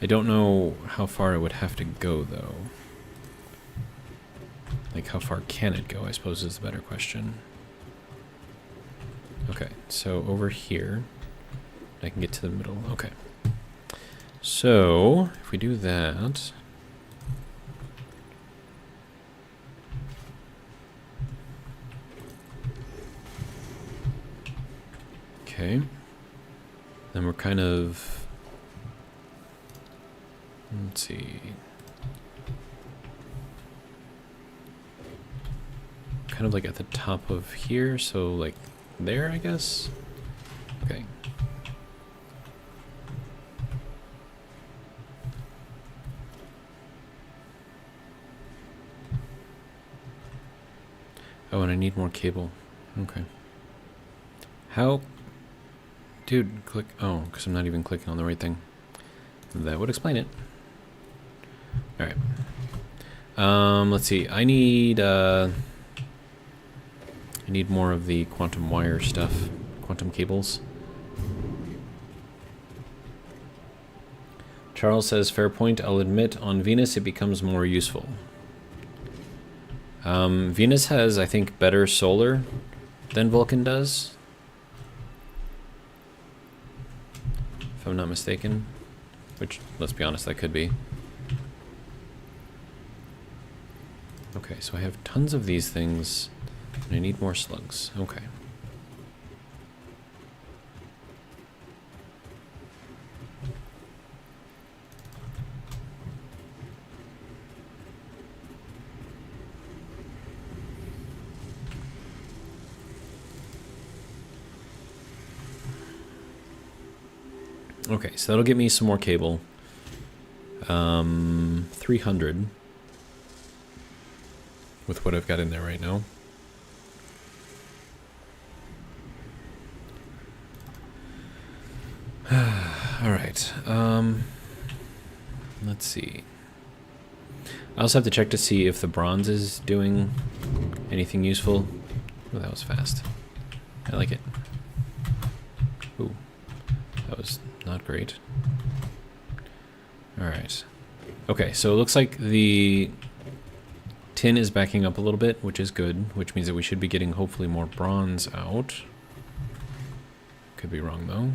I don't know how far it would have to go, though. Like, how far can it go, I suppose, is the better question. Okay, so over here, I can get to the middle. Okay. So, if we do that... Okay. Then we're kind of... Let's see... Kind of like at the top of here, so like there, I guess? Okay. Oh, and I need more cable. Okay. How... Dude, click... Oh, because I'm not even clicking on the right thing. That would explain it. Alright. Let's see. I need more of the quantum wire stuff. Quantum cables. Charles says, fair point. I'll admit, on Venus it becomes more useful. Venus has, I think, better solar than Vulcan does. If I'm not mistaken. Which, let's be honest, that could be. Okay, so I have tons of these things, and I need more slugs. Okay. Okay, so that'll get me some more cable. 300 with what I've got in there right now. All right. Let's see. I also have to check to see if the bronze is doing anything useful. Oh, that was fast. I like it. Ooh, that was not great. Alright. Okay, so it looks like the tin is backing up a little bit, which is good, which means that we should be getting hopefully more bronze out. Could be wrong, though.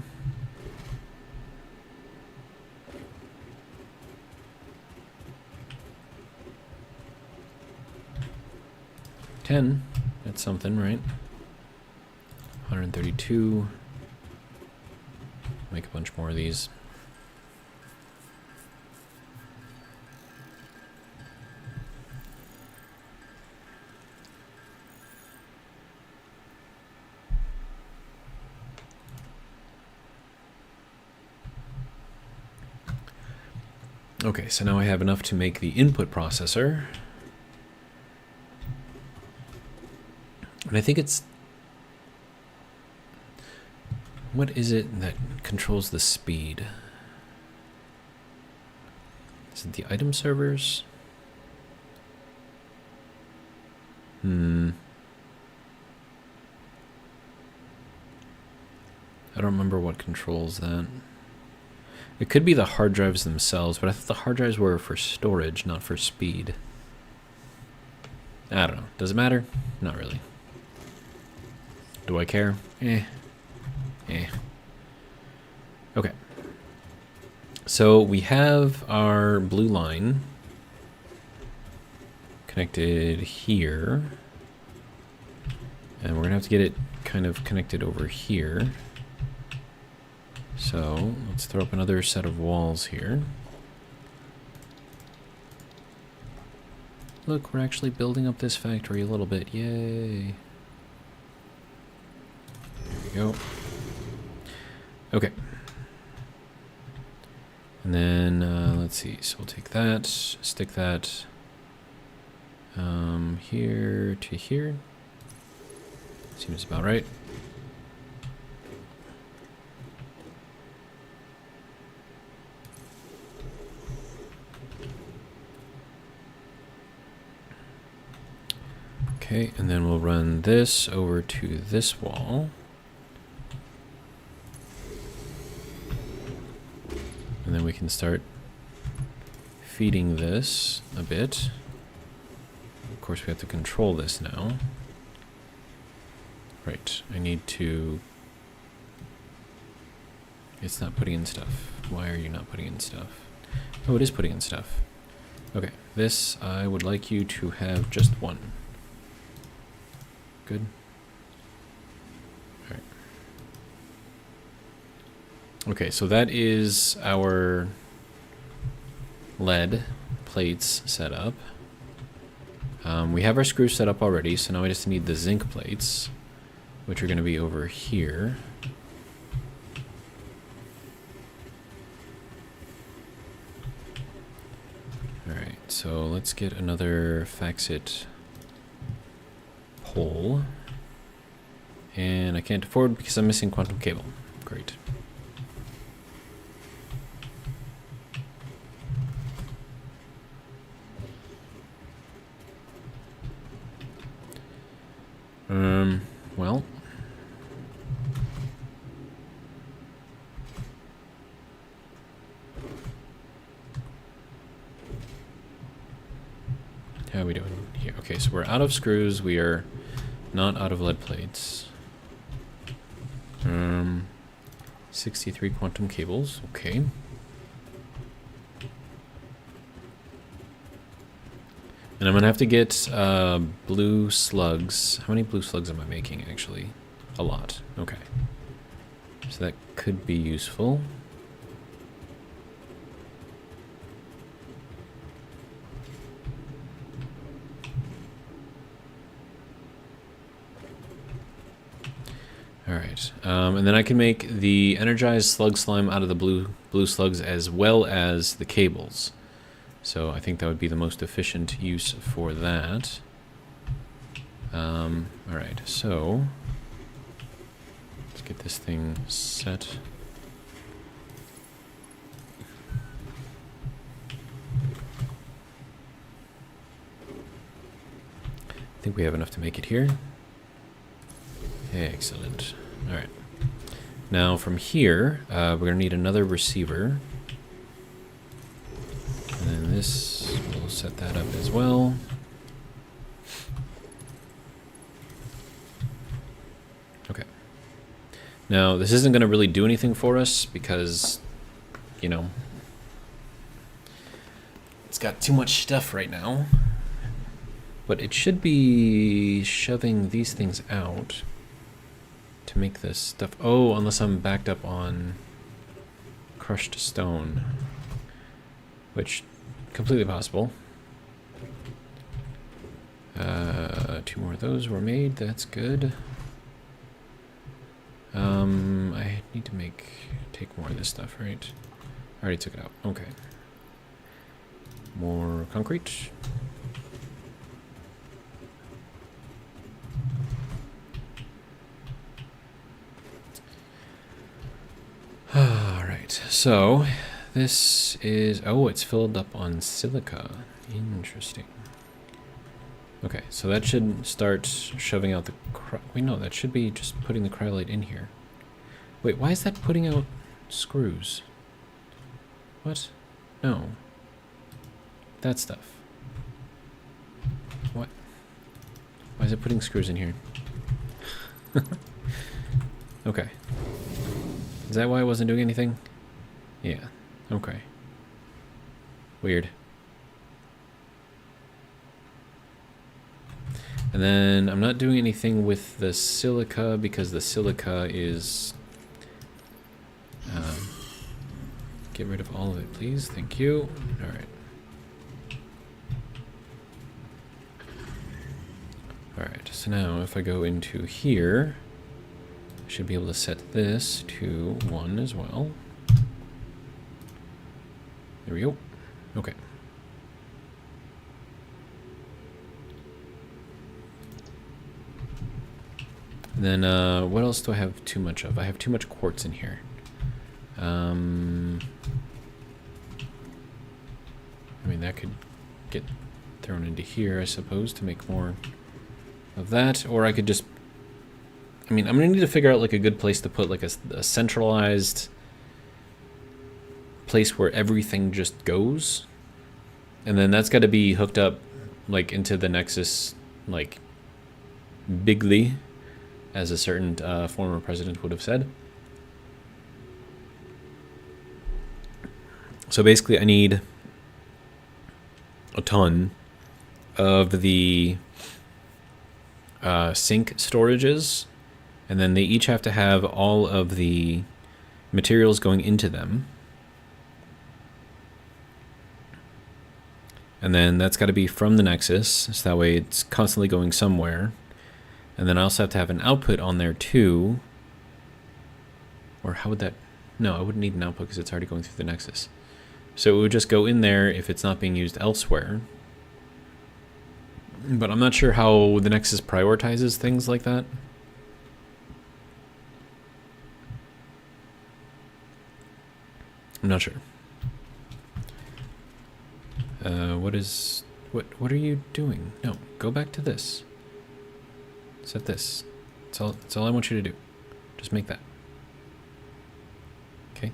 $10. That's something, right? 132. Make a bunch more of these. Okay, so now I have enough to make the input processor. And I think it's... What is it that controls the speed? Is it the item servers? I don't remember what controls that. It could be the hard drives themselves, but I thought the hard drives were for storage, not for speed. I don't know. Does it matter? Not really. Do I care? Eh. Okay. So we have our blue line connected here. And we're going to have to get it kind of connected over here. So let's throw up another set of walls here. Look, we're actually building up this factory a little bit. Yay. There we go. Okay. And then, let's see. So we'll take that, stick that here to here. Seems about right. Okay, and then we'll run this over to this wall. And then we can start feeding this a bit. Of course, we have to control this now. Right, I need to... It's not putting in stuff. Why are you not putting in stuff? Oh, it is putting in stuff. Okay, this I would like you to have just one. Good. All right. Okay, so that is our lead plates set up. We have our screws set up already, so now we just need the zinc plates, which are going to be over here. Alright, so let's get another Faxit pole. And I can't afford because I'm missing quantum cable. Great. Well. How are we doing here? Okay, so we're out of screws. We are not out of lead plates. 63 quantum cables. Okay. And I'm going to have to get blue slugs. How many blue slugs am I making, actually? A lot. Okay. So that could be useful. Alright. And then I can make the energized slug slime out of the blue slugs as well as the cables. So I think that would be the most efficient use for that. Alright, so let's get this thing set. I think we have enough to make it here. Excellent. All right. Now from here, we're going to need another receiver. And then this, we'll set that up as well. Okay. Now, this isn't going to really do anything for us because, you know, it's got too much stuff right now. But it should be shoving these things out to make this stuff. Oh, unless I'm backed up on crushed stone, which completely possible. 2 more of those were made. That's good. I need to take more of this stuff, right? I already took it out. Okay. More concrete. Alright, so this is, oh, it's filled up on silica. Interesting. Okay, so that should start shoving out the, wait, no, that should be just putting the cryolite in here. Wait, why is that putting out screws? What? No. That stuff. What? Why is it putting screws in here? Okay. Is that why I wasn't doing anything? Yeah. Okay. Weird. And then I'm not doing anything with the silica because the silica is... get rid of all of it, please. Thank you. Alright. Alright, so now if I go into here, I should be able to set this to 1 as well. There we go. Okay. And then, what else do I have too much of? I have too much quartz in here. I mean, that could get thrown into here, I suppose, to make more of that. Or I could just... I mean, I'm going to need to figure out, like, a good place to put, like, a centralized place where everything just goes. And then that's got to be hooked up, like, into the Nexus, like, bigly, as a certain former president would have said. So basically I need a ton of the sink storages, and then they each have to have all of the materials going into them. And then that's got to be from the Nexus, so that way it's constantly going somewhere. And then I also have to have an output on there too. Or how would that... No, I wouldn't need an output because it's already going through the Nexus. So it would just go in there if it's not being used elsewhere. But I'm not sure how the Nexus prioritizes things like that. I'm not sure. What are you doing? No, go back to this. Set this. That's all I want you to do. Just make that. Okay.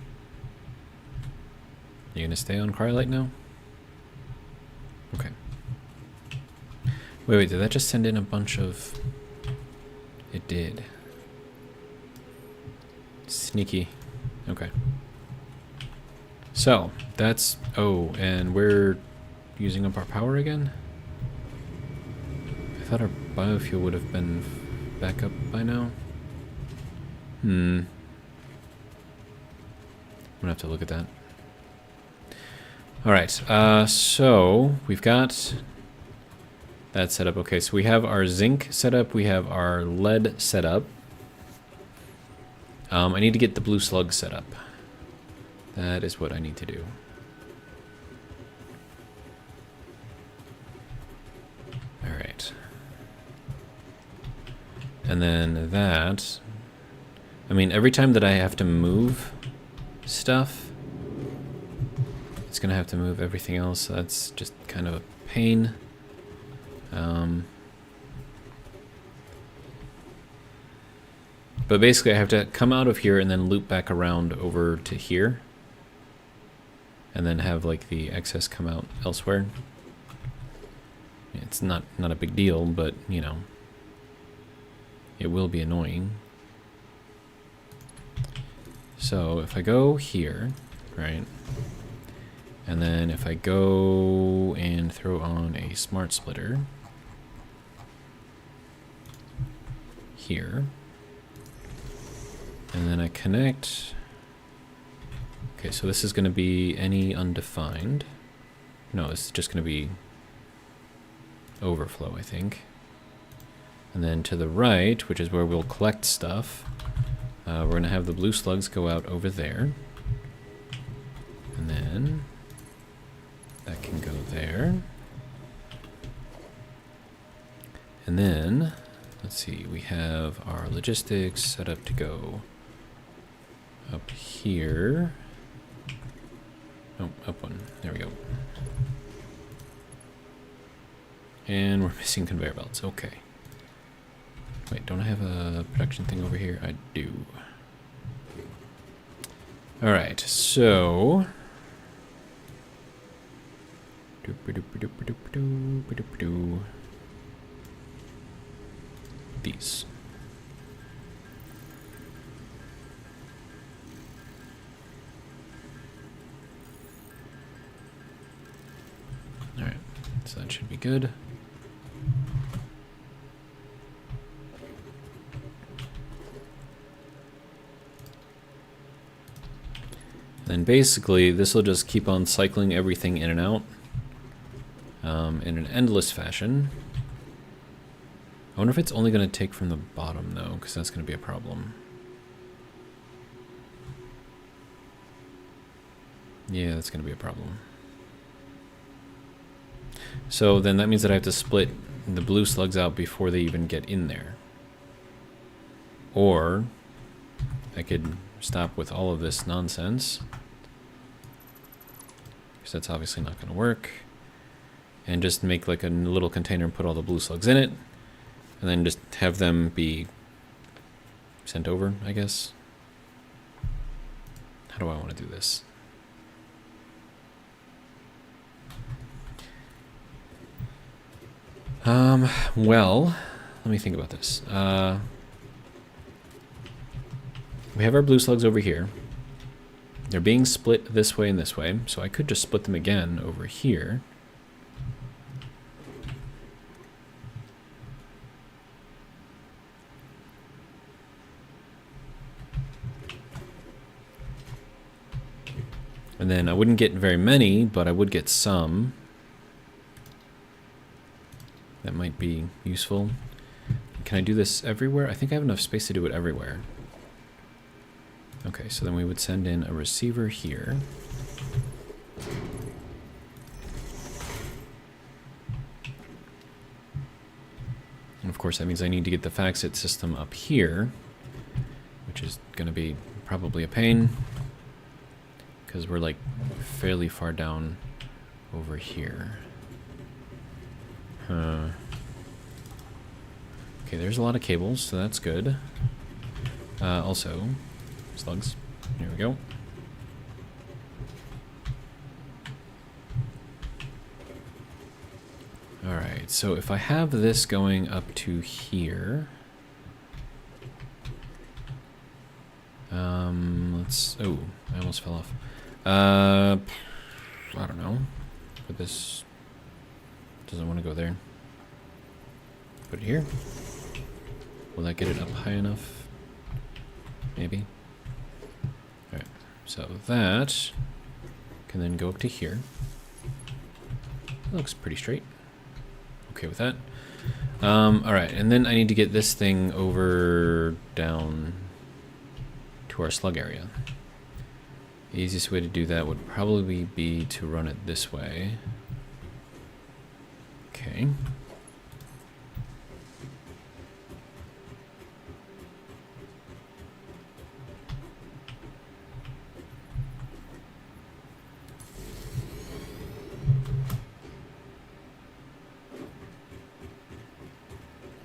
You gonna stay on cryolite now? Okay. Wait, did that just send in a bunch of... It did. Sneaky. Okay. So, that's... Oh, and we're using up our power again? I thought our biofuel would have been back up by now. I'm gonna have to look at that. Alright, so we've got that set up. Okay, so we have our zinc set up, we have our lead set up. I need to get the blue slug set up. That is what I need to do. Alright. And then that... I mean, every time that I have to move stuff, it's going to have to move everything else. So that's just kind of a pain. But basically I have to come out of here and then loop back around over to here. And then have like the excess come out elsewhere. It's not a big deal, but you know, it will be annoying. So if I go here, right, and then if I go and throw on a smart splitter here, and then I connect. Okay, so this is going to be any undefined. No, it's just going to be overflow, I think. And then to the right, which is where we'll collect stuff, we're going to have the blue slugs go out over there. And then that can go there. And then, let's see, we have our logistics set up to go up here. Oh, up one. There we go. And we're missing conveyor belts. Okay. Wait, don't I have a production thing over here? I do. Alright, so... these. Alright, so that should be good. Then basically, this will just keep on cycling everything in and out in an endless fashion. I wonder if it's only going to take from the bottom, though, because that's going to be a problem. Yeah, that's going to be a problem. So then that means that I have to split the blue slugs out before they even get in there. Or I could stop with all of this nonsense, because that's obviously not going to work, and just make like a little container and put all the blue slugs in it, and then just have them be sent over, I guess. How do I want to do this? Well, let me think about this. We have our blue slugs over here. They're being split this way and this way, so I could just split them again over here. And then I wouldn't get very many, but I would get some. That might be useful. Can I do this everywhere? I think I have enough space to do it everywhere. Okay, so then we would send in a receiver here. And of course that means I need to get the FACSIT system up here, which is going to be probably a pain, because we're like fairly far down over here. Okay, there's a lot of cables, so that's good. Also, slugs. Here we go. Alright, so if I have this going up to here... oh, I almost fell off. I don't know. But this doesn't want to go there. Put it here. Will that get it up high enough? Maybe. Alright, so that can then go up to here. That looks pretty straight. Okay with that. Alright, and then I need to get this thing over down to our slug area. The easiest way to do that would probably be to run it this way. Okay.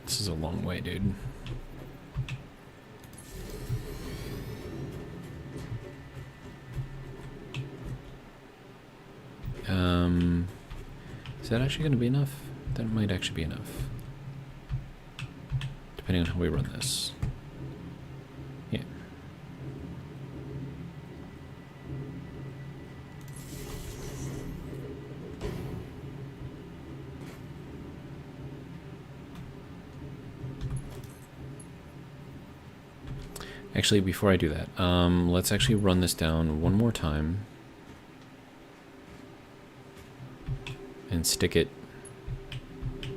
This is a long way, dude. that actually going to be enough? That might actually be enough. Depending on how we run this. Yeah. Actually, before I do that, let's actually run this down one more time. And stick it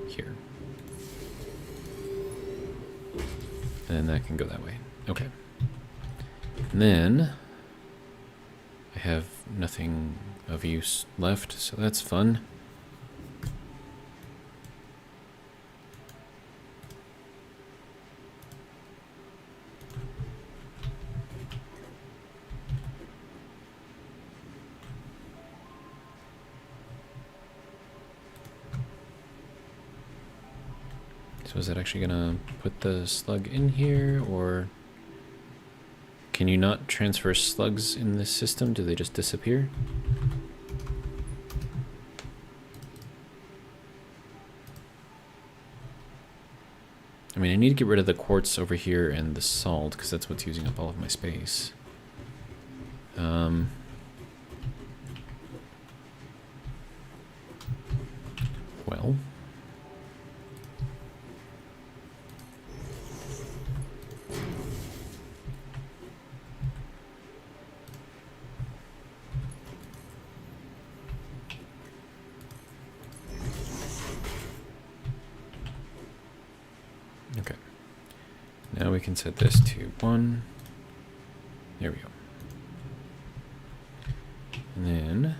here. And then that can go that way. Okay. And then I have nothing of use left, so that's fun. So is that actually gonna put the slug in here, or can you not transfer slugs in this system? Do they just disappear? I mean, I need to get rid of the quartz over here and the salt, because that's what's using up all of my space. Well... Okay. Now we can set this to 1. There we go. And then...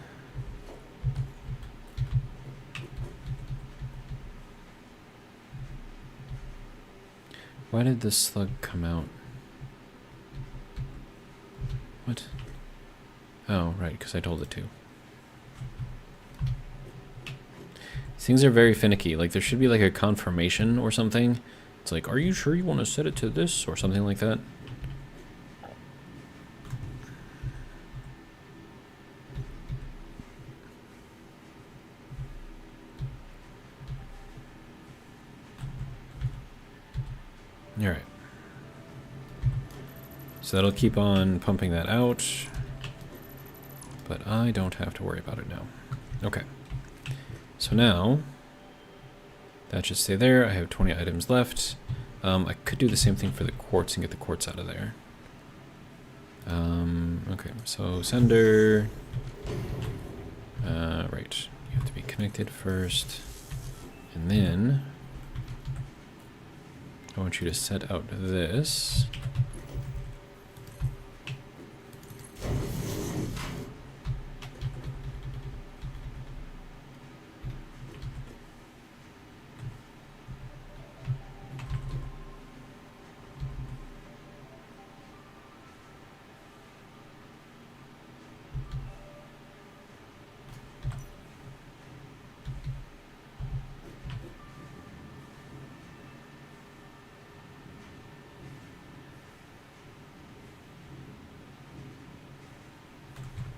Why did this slug come out? What? Oh, right, because I told it to. These things are very finicky. Like, there should be like a confirmation or something. It's like, are you sure you want to set it to this? Or something like that. Alright. So that'll keep on pumping that out. But I don't have to worry about it now. Okay. So now... that should stay there. I have 20 items left. I could do the same thing for the quartz and get the quartz out of there. Okay, so sender. Right. You have to be connected first. And then I want you to set out this.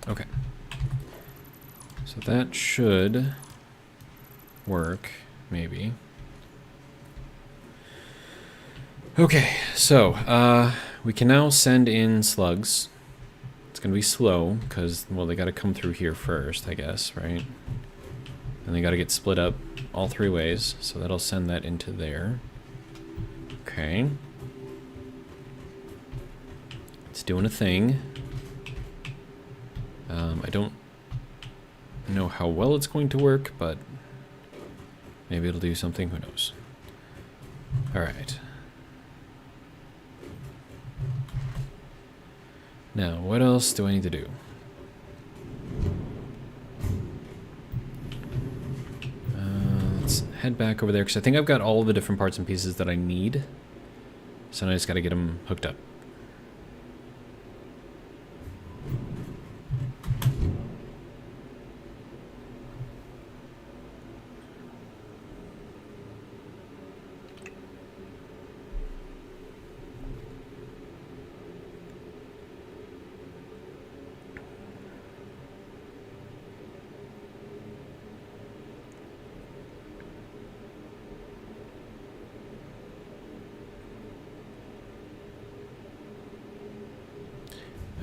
Okay. So that should work, maybe. Okay, so we can now send in slugs. It's going to be slow because, well, they got to come through here first, I guess, right? And they got to get split up all 3 ways, so that'll send that into there. Okay. It's doing a thing. I don't know how well it's going to work, but maybe it'll do something, who knows. Alright. Now, what else do I need to do? Let's head back over there, because I think I've got all the different parts and pieces that I need. So now I just got to get them hooked up.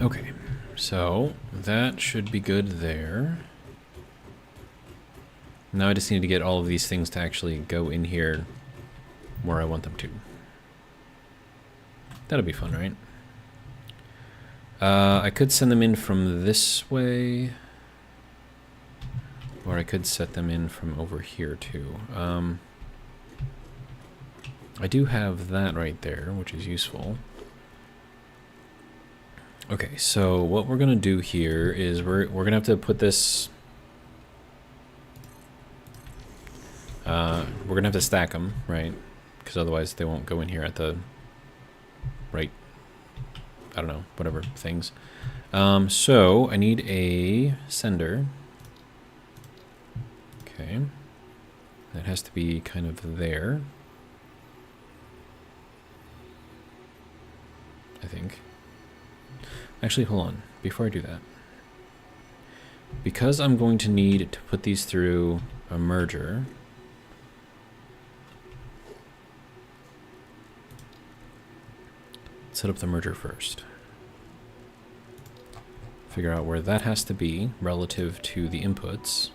Okay, so that should be good there. Now I just need to get all of these things to actually go in here where I want them to. That'll be fun, right? I could send them in from this way, or I could set them in from over here too. I do have that right there, which is useful. Okay, so what we're gonna do here is we're gonna have to put this. We're gonna have to stack them, right? Because otherwise they won't go in here at the right. I don't know, whatever things. So I need a sender. Okay, that has to be kind of there, I think. Actually, hold on, before I do that. Because I'm going to need to put these through a merger, set up the merger first. Figure out where that has to be relative to the inputs.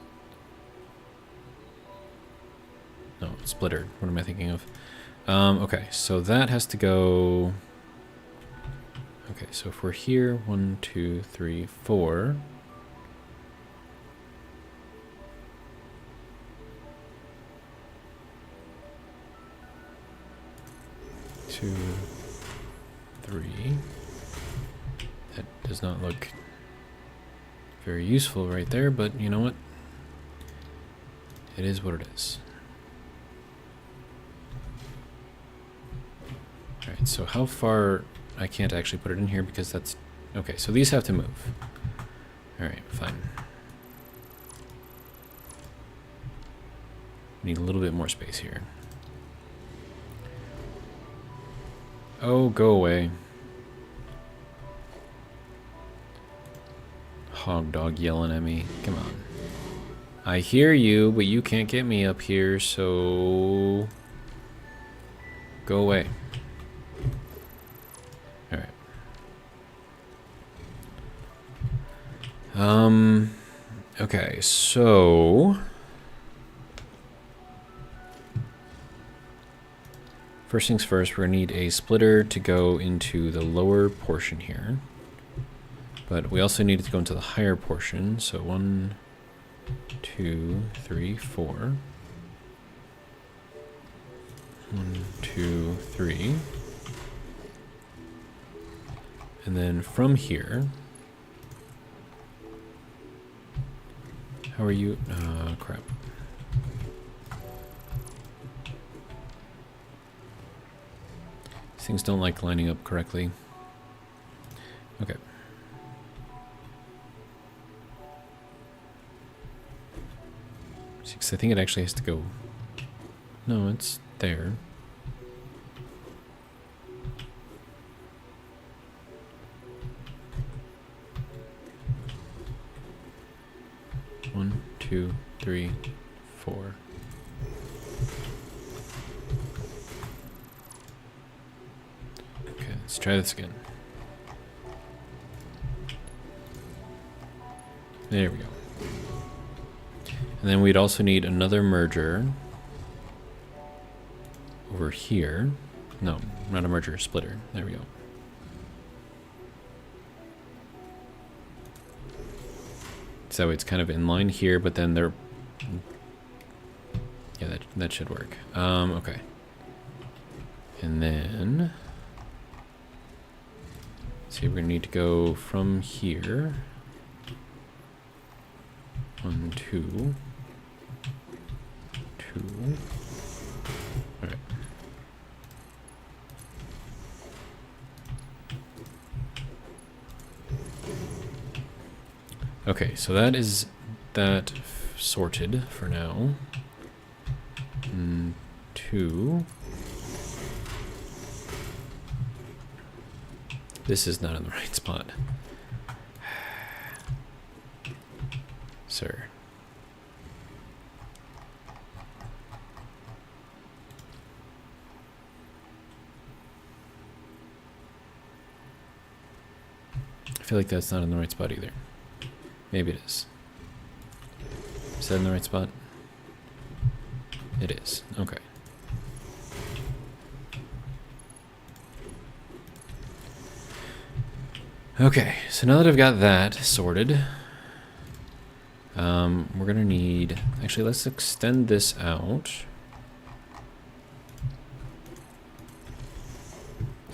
No, splitter. What am I thinking of? Okay, so that has to go... Okay, so if we're here, 1, 2, 3, 4. Two, 3. That does not look very useful right there, but you know what? It is what it is. Alright, so how far... I can't actually put it in here because that's... Okay, so these have to move. Alright, fine. Need a little bit more space here. Oh, go away. Hog dog yelling at me. Come on. I hear you, but you can't get me up here, so... Go away. Alright. Okay, so... First things first, we're gonna need a splitter to go into the lower portion here. But we also need it to go into the higher portion, so 1, 2, 3, 4. 1, 2, 3. And then from here... How are you? Crap. These things don't like lining up correctly. Okay. Because I think it actually has to go... No, it's there. One, 2, 3, 4. Okay, let's try this again. There we go. And then we'd also need another merger over here. No, not a merger, a splitter. There we go. So it's kind of in line here, but then they're... Yeah, that should work. Okay. And then... See, we're gonna need to go from here. 1, 2. 2. Alright. Okay, so that is that sorted for now. 2. This is not in the right spot. Sir. I feel like that's not in the right spot either. Maybe it is. Is that in the right spot? It is. Okay. Okay, so now that I've got that sorted, we're gonna need, actually let's extend this out.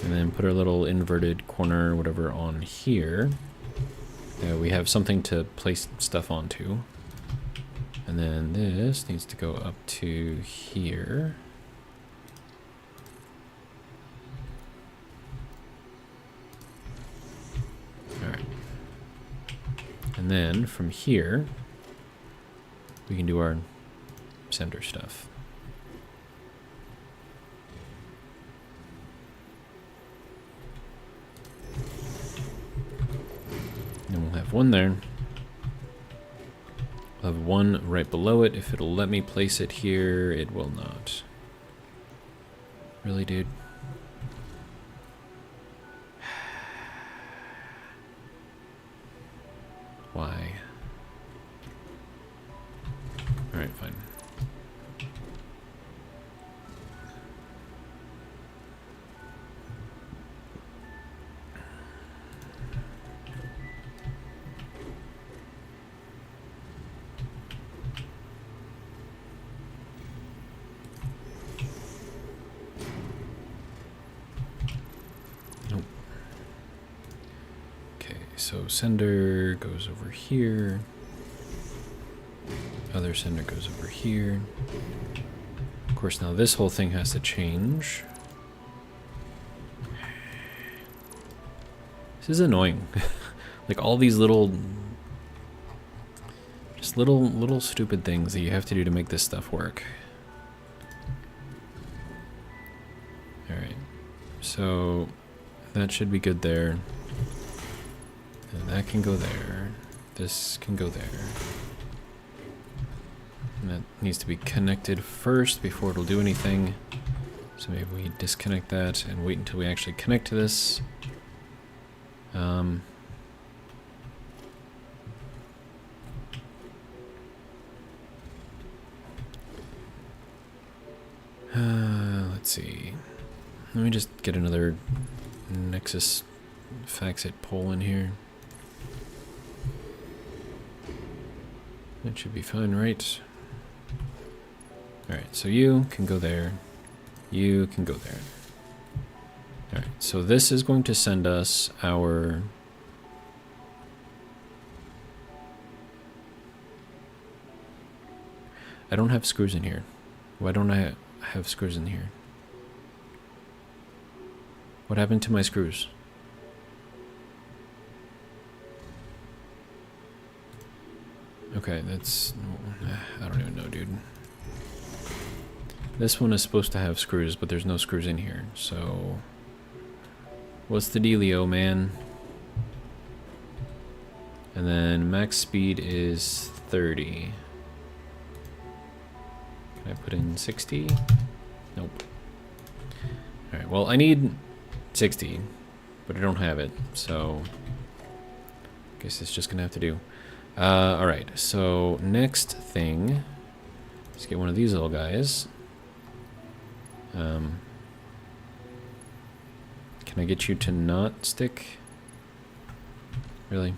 And then put our little inverted corner, whatever, on here. We have something to place stuff onto. And then this needs to go up to here. Alright. And then from here, we can do our center stuff. And we'll have one there. We'll have one right below it. If it'll let me place it here, it will not. Really, dude? Why? Alright, fine. So sender goes over here. Other sender goes over here. Of course, now this whole thing has to change. This is annoying. Like all these little, just little stupid things that you have to do to make this stuff work. All right, so that should be good there. And that can go there. This can go there. And that needs to be connected first before it'll do anything. So maybe we disconnect that and wait until we actually connect to this. Let's see. Let me just get another Nexus Faxit pole in here. That should be fine, right? Alright, so you can go there. You can go there. Alright, so this is going to send us our... I don't have screws in here. Why don't I have screws in here? What happened to my screws? Okay, that's... I don't even know, dude. This one is supposed to have screws, but there's no screws in here, so... What's the dealio, man? And then max speed is 30. Can I put in 60? Nope. Alright, well, I need 60, but I don't have it, so... I guess it's just gonna have to do. Alright, so next thing, let's get one of these little guys. Can I get you to not stick? Really?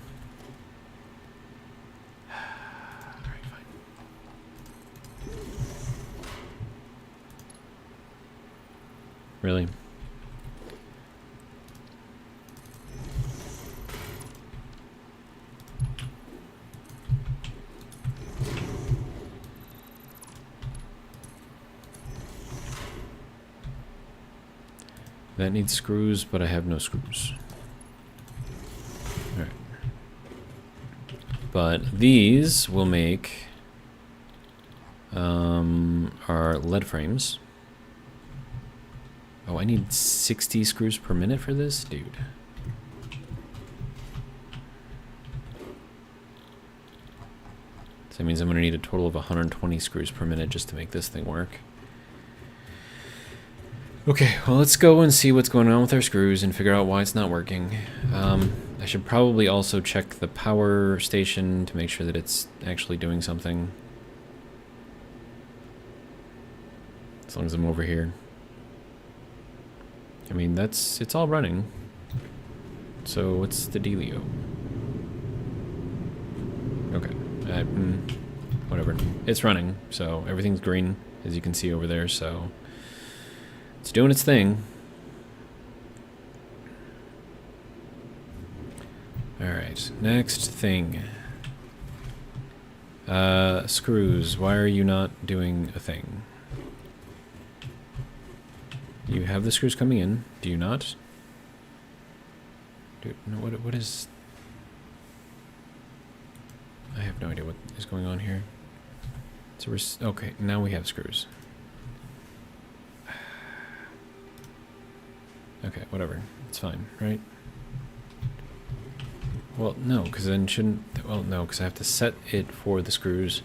Alright, fine. Really? That needs screws, but I have no screws. Alright. But these will make our lead frames. Oh, I need 60 screws per minute for this? Dude. So that means I'm going to need a total of 120 screws per minute just to make this thing work. Okay, well, let's go and see what's going on with our screws and figure out why it's not working. I should probably also check the power station to make sure that it's actually doing something. As long as I'm over here. I mean, it's all running. So what's the dealio? Okay, whatever. It's running, so everything's green, as you can see over there, so it's doing its thing. Alright, next thing. Screws, why are you not doing a thing? You have the screws coming in, do you not? Dude, no, what is... I have no idea what is going on here. So we're... okay, now we have screws. Okay, whatever. It's fine, right? Well, no, because then shouldn't... well, no, because I have to set it for the screws.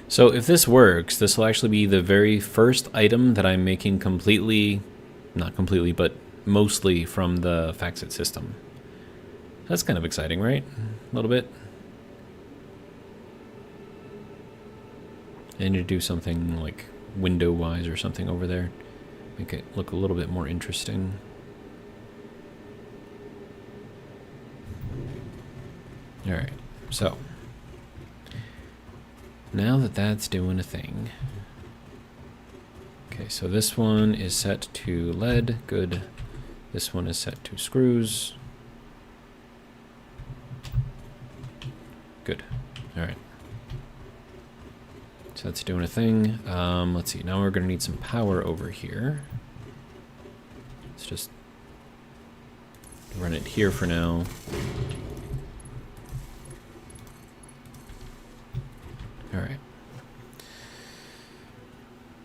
So if this works, this will actually be the very first item that I'm making completely, not completely, but mostly from the FactSet system. That's kind of exciting, right? A little bit. I need to do something like window-wise or something over there. Make it look a little bit more interesting. Alright, so... now that that's doing a thing. Okay, so this one is set to lead, good. This one is set to screws. Good, all right. So that's doing a thing. Let's see, now we're gonna need some power over here. Let's just run it here for now. Alright.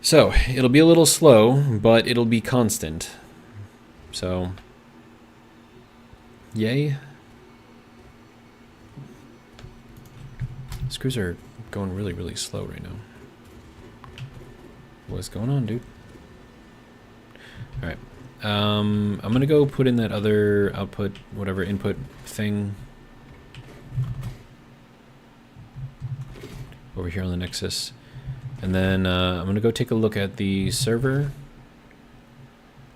So, it'll be a little slow, but it'll be constant. So, yay. Screws are going really, really slow right now. What's going on, dude? Alright. I'm gonna go put in that other output, whatever input thing. Over here on the Nexus. And then I'm going to go take a look at the server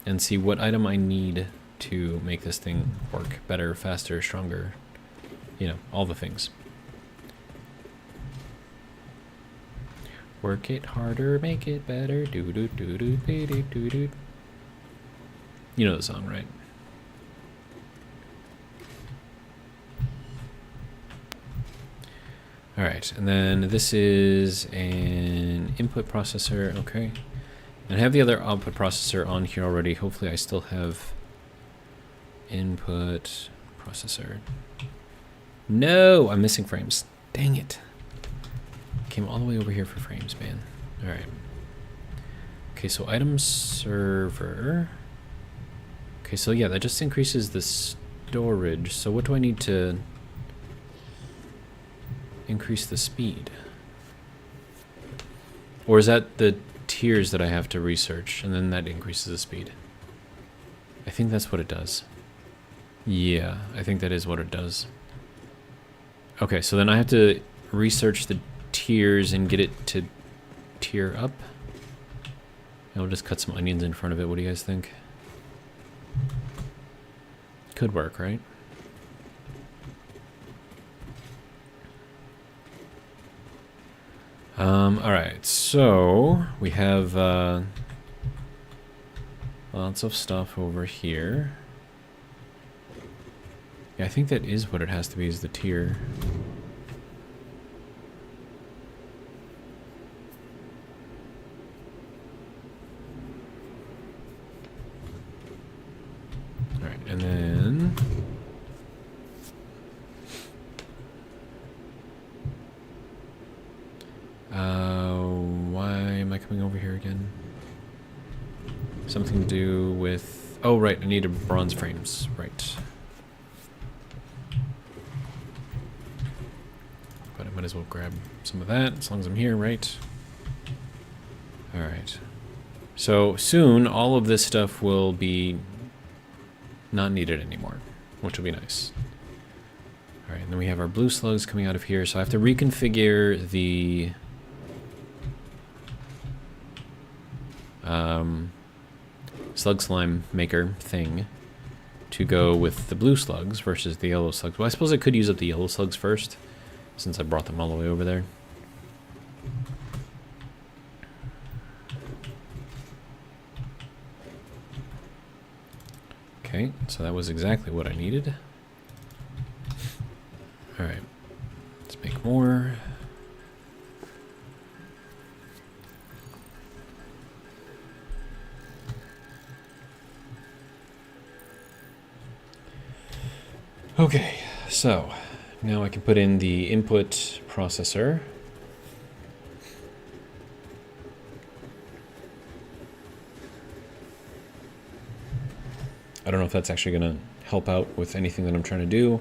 and see what item I need to make this thing work better, faster, stronger. You know, all the things. Work it harder, make it better. Do do do do do do do do. You know the song, right? Alright, and then this is an input processor, okay. And I have the other output processor on here already. Hopefully I still have input processor. No, I'm missing frames. Dang it. Came all the way over here for frames, man. Alright. Okay, so item server. Okay, so yeah, that just increases the storage. So what do I need to increase the speed? Or is that the tiers that I have to research and then that increases the speed? I think that's what it does. Yeah, I think that is what it does. Okay, so then I have to research the tiers and get it to tier up. I'll just cut some onions in front of it. What do you guys think? Could work, right? Alright, so we have lots of stuff over here. Yeah, I think that is what it has to be, is the tier. Alright, and then coming over here again? Something to do with... Oh, right, I needed bronze frames. Right. But I might as well grab some of that, as long as I'm here, right? Alright. So, soon, all of this stuff will be not needed anymore, which will be nice. Alright, and then we have our blue slugs coming out of here, so I have to reconfigure the... slug slime maker thing to go with the blue slugs versus the yellow slugs. Well, I suppose I could use up the yellow slugs first, since I brought them all the way over there. Okay, so that was exactly what I needed. Alright, let's make more. Okay, so now I can put in the input processor. I don't know if that's actually going to help out with anything that I'm trying to do.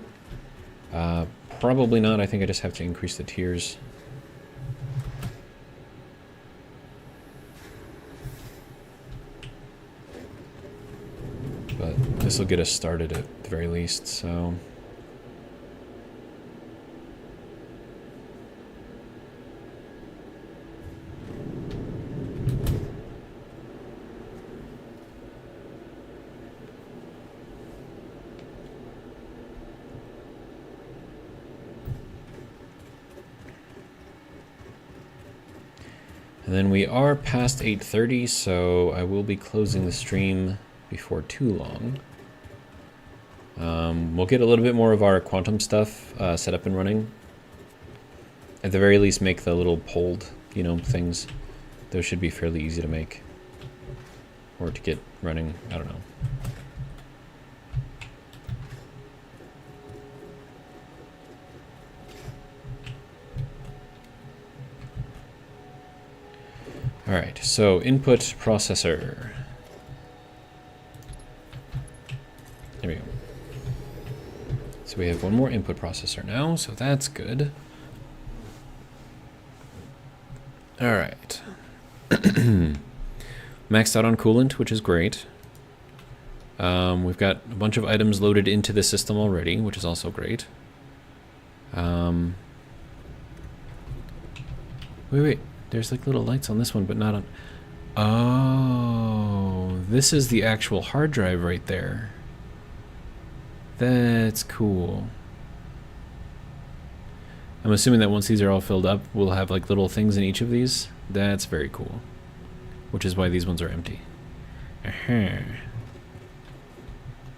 Probably not. I think I just have to increase the tiers. But this will get us started at the very least, so... And then we are past 8:30, so I will be closing the stream before too long. We'll get a little bit more of our quantum stuff set up and running. At the very least, make the little poled, you know, things. Those should be fairly easy to make. Or to get running, I don't know. Alright, so input processor. There we go. So we have one more input processor now, so that's good. Alright. Maxed out on coolant, which is great. We've got a bunch of items loaded into the system already, which is also great. Wait. There's like little lights on this one, but not on... Oh, this is the actual hard drive right there. That's cool. I'm assuming that once these are all filled up, we'll have like little things in each of these. That's very cool. Which is why these ones are empty.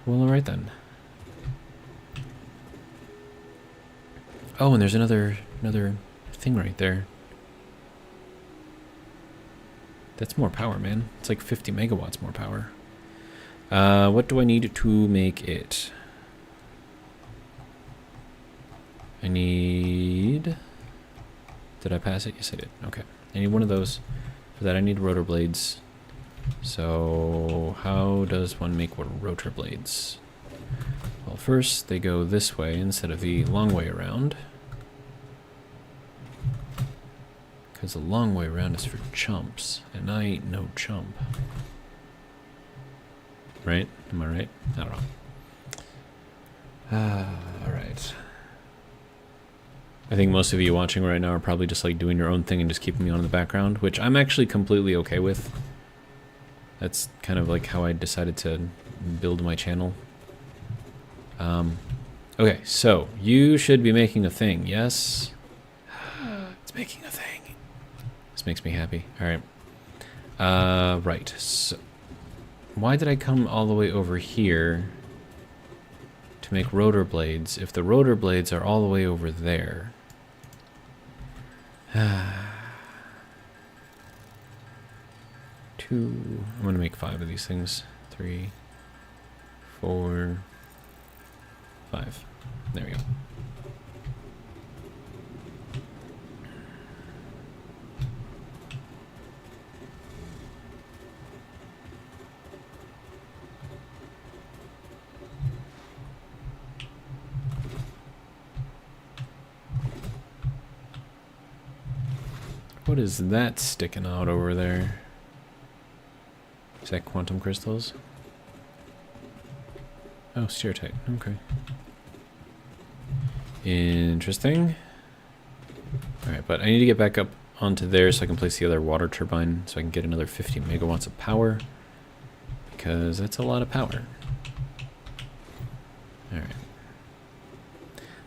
Well, alright then. Oh, and there's another thing right there. That's more power, man. It's like 50 megawatts more power. What do I need to make it? I need... Did I pass it? Yes, I did. Okay. I need one of those. For that, I need rotor blades. So, how does one make rotor blades? Well, first, they go this way instead of the long way around. Because the long way around is for chumps, and I ain't no chump. Right? Am I right? I don't know. Alright. I think most of you watching right now are probably just like doing your own thing and just keeping me on in the background, which I'm actually completely okay with. That's kind of like how I decided to build my channel. Okay, so you should be making a thing, yes? It's making a thing. This makes me happy. Alright. Right. So, why did I come all the way over here to make rotor blades if the rotor blades are all the way over there? Two. I'm going to make 5 of these things. 3, 4, 5. There we go. What is that sticking out over there? Is that quantum crystals? Oh, stereotype. Okay. Interesting. Alright, but I need to get back up onto there so I can place the other water turbine so I can get another 50 megawatts of power. Because that's a lot of power. Alright.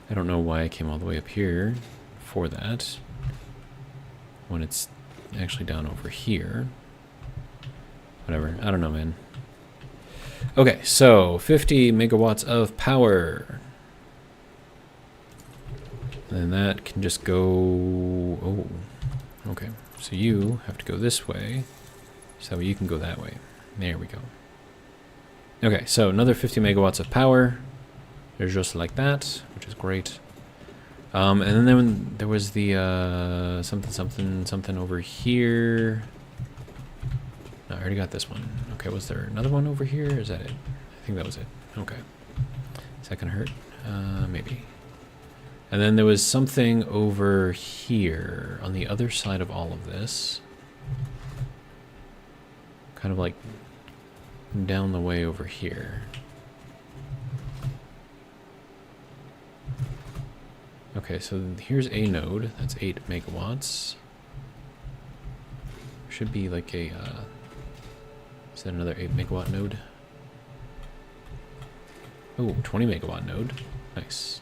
I don't know why I came all the way up here for that when it's actually down over here. Whatever. I don't know, man. Okay, so 50 megawatts of power. And that can just go... Oh, okay. So you have to go this way. So you can go that way. There we go. Okay, so another 50 megawatts of power. There's just like that, which is great. And then there was the something over here. No, I already got this one. Okay, was there another one over here? Is that it? I think that was it. Okay. Is that gonna hurt? Maybe. And then there was something over here on the other side of all of this. Kind of like down the way over here. Okay, so here's a node. That's 8 megawatts. Should be like a... is that another 8 megawatt node? Oh, 20 megawatt node. Nice.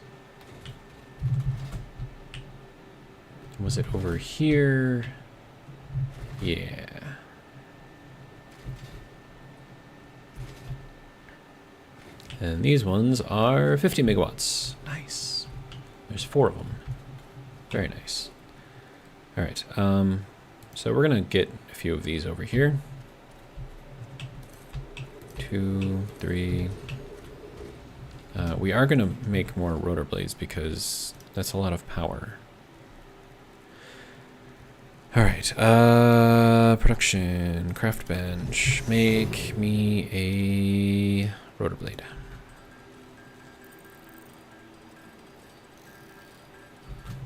Was it over here? Yeah. And these ones are 50 megawatts. Nice. There's 4 of them. Very nice. All right. So we're gonna get a few of these over here. 2, 3. We are gonna make more rotor blades because that's a lot of power. All right. Production, craft bench. Make me a rotor blade.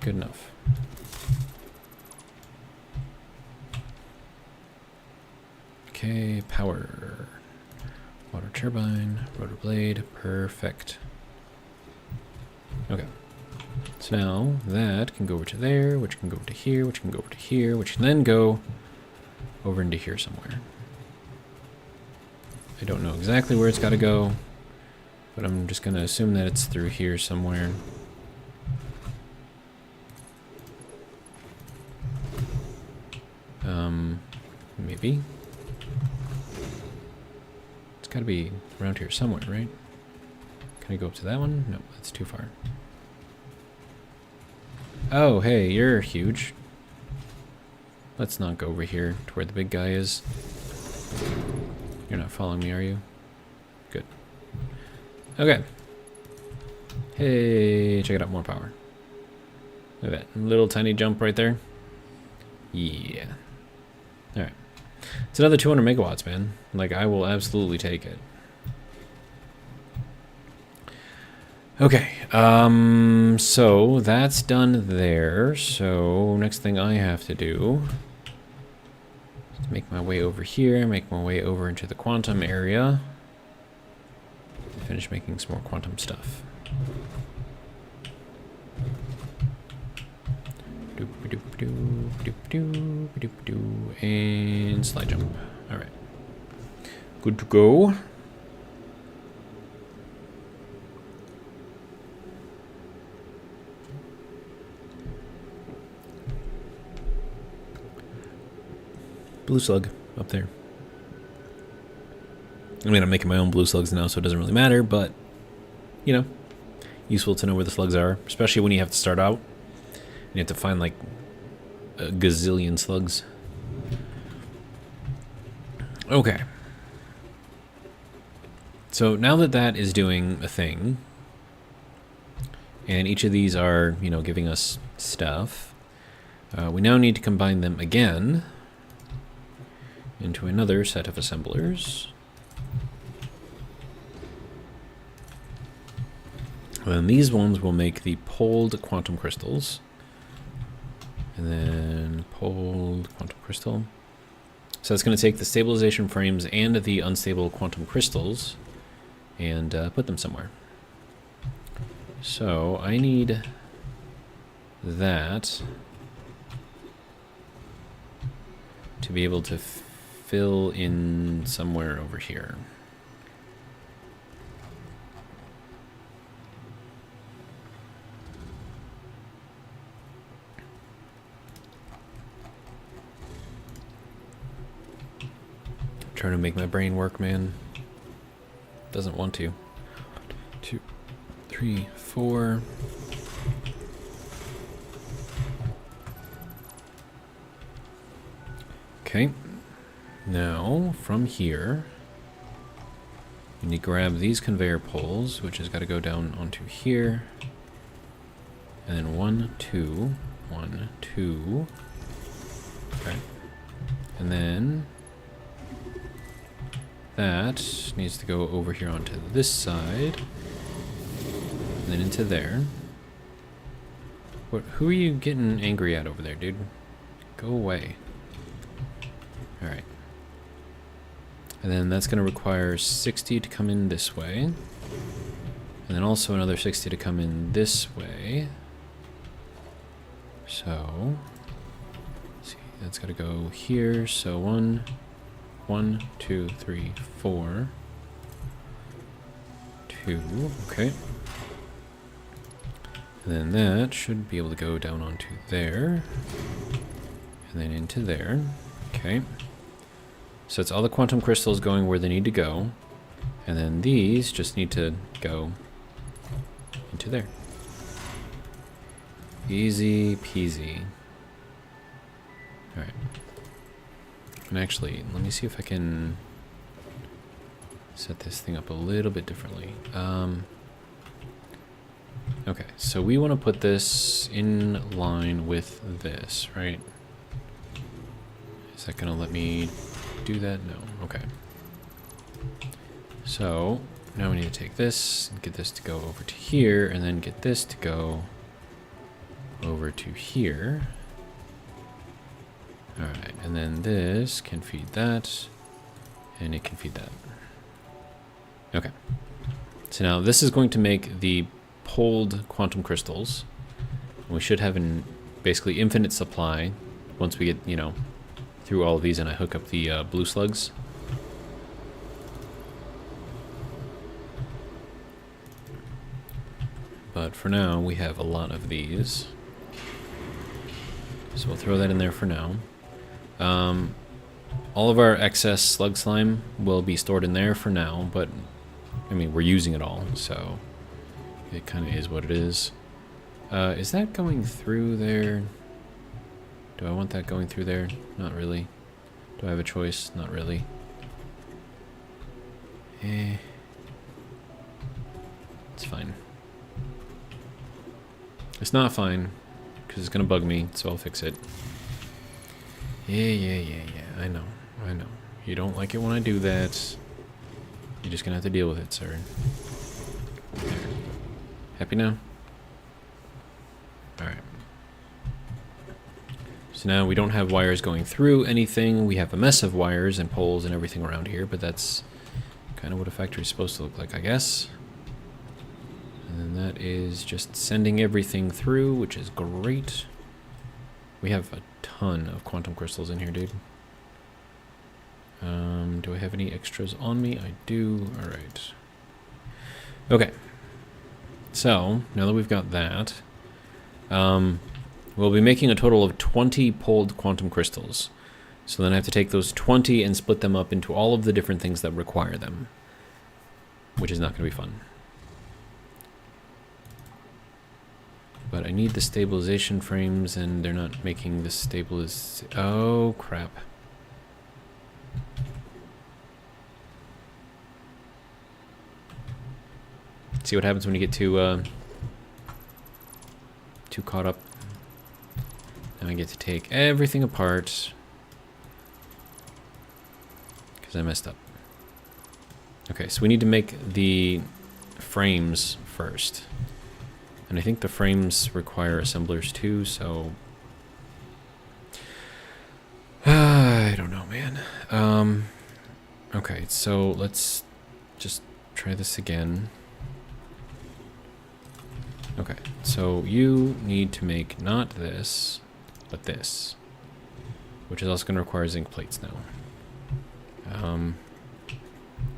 Good enough. Okay, power. Water turbine, rotor blade, perfect. Okay. So now that can go over to there, which can go over to here, which can go over to here, which can then go over into here somewhere. I don't know exactly where it's got to go, but I'm just going to assume that it's through here somewhere. Maybe. It's got to be around here somewhere, right? Can I go up to that one? No, that's too far. Oh, hey, you're huge. Let's not go over here to where the big guy is. You're not following me, are you? Good. Okay. Hey, check it out, more power. Look at that little tiny jump right there. Yeah. Alright. It's another 200 megawatts, man. Like, I will absolutely take it. Okay, so that's done there. So next thing I have to do is to make my way over here, make my way over into the quantum area, finish making some more quantum stuff. And slide jump. All right, good to go. Blue slug up there. I mean, I'm making my own blue slugs now, so it doesn't really matter, but, you know, useful to know where the slugs are, especially when you have to start out. You have to find, like, a gazillion slugs. Okay. So now that that is doing a thing, and each of these are, you know, giving us stuff, we now need to combine them again into another set of assemblers. And these ones will make the poled quantum crystals. And then pulled quantum crystal. So that's going to take the stabilization frames and the unstable quantum crystals and put them somewhere. So I need that to be able to fill in somewhere over here. Trying to make my brain work, man. Doesn't want to. 1, 2, 3, 4. Okay. Now, from here, you need to grab these conveyor poles, which has got to go down onto here. And then 1, 2, 1, 2. Okay. And then that needs to go over here onto this side. And then into there. What? Who are you getting angry at over there, dude? Go away. Alright. And then that's going to require 60 to come in this way. And then also another 60 to come in this way. So, let's see, that's got to go here. So 1, 2, 3, 4. 2, okay. And then that should be able to go down onto there. And then into there. Okay. So it's all the quantum crystals going where they need to go. And then these just need to go into there. Easy peasy. Alright. And actually, let me see if I can set this thing up a little bit differently. Okay, so we want to put this in line with this, right? Is that going to let me do that? No. Okay. So now we need to take this and get this to go over to here, and then get this to go over to here. Alright, and then this can feed that, and it can feed that. Okay. So now this is going to make the pulled quantum crystals. We should have an basically infinite supply once we get, you know, through all of these and I hook up the blue slugs. But for now, we have a lot of these. So we'll throw that in there for now. All of our excess slug slime will be stored in there for now, but I mean, we're using it all, so it kind of is what it is. Is that going through there? Do I want that going through there? Not really. Do I have a choice? Not really. It's fine. It's not fine, because it's going to bug me, so I'll fix it. Yeah. I know. You don't like it when I do that. You're just going to have to deal with it, sir. There. Happy now? Alright. So now we don't have wires going through anything. We have a mess of wires and poles and everything around here, but that's kind of what a factory is supposed to look like, I guess. And then that is just sending everything through, which is great. We have a ton of quantum crystals in here, dude. Do I have any extras on me? I do. All right. Okay. So, now that we've got that, we'll be making a total of 20 pulled quantum crystals. So then I have to take those 20 and split them up into all of the different things that require them, which is not going to be fun. But I need the stabilization frames, and they're not making the oh, crap. See what happens when you get too caught up. Now I get to take everything apart because I messed up. Okay, so we need to make the frames first. And I think the frames require assemblers too, so Okay, so let's just try this again. Okay, so you need to make not this, but this, which is also going to require zinc plates now.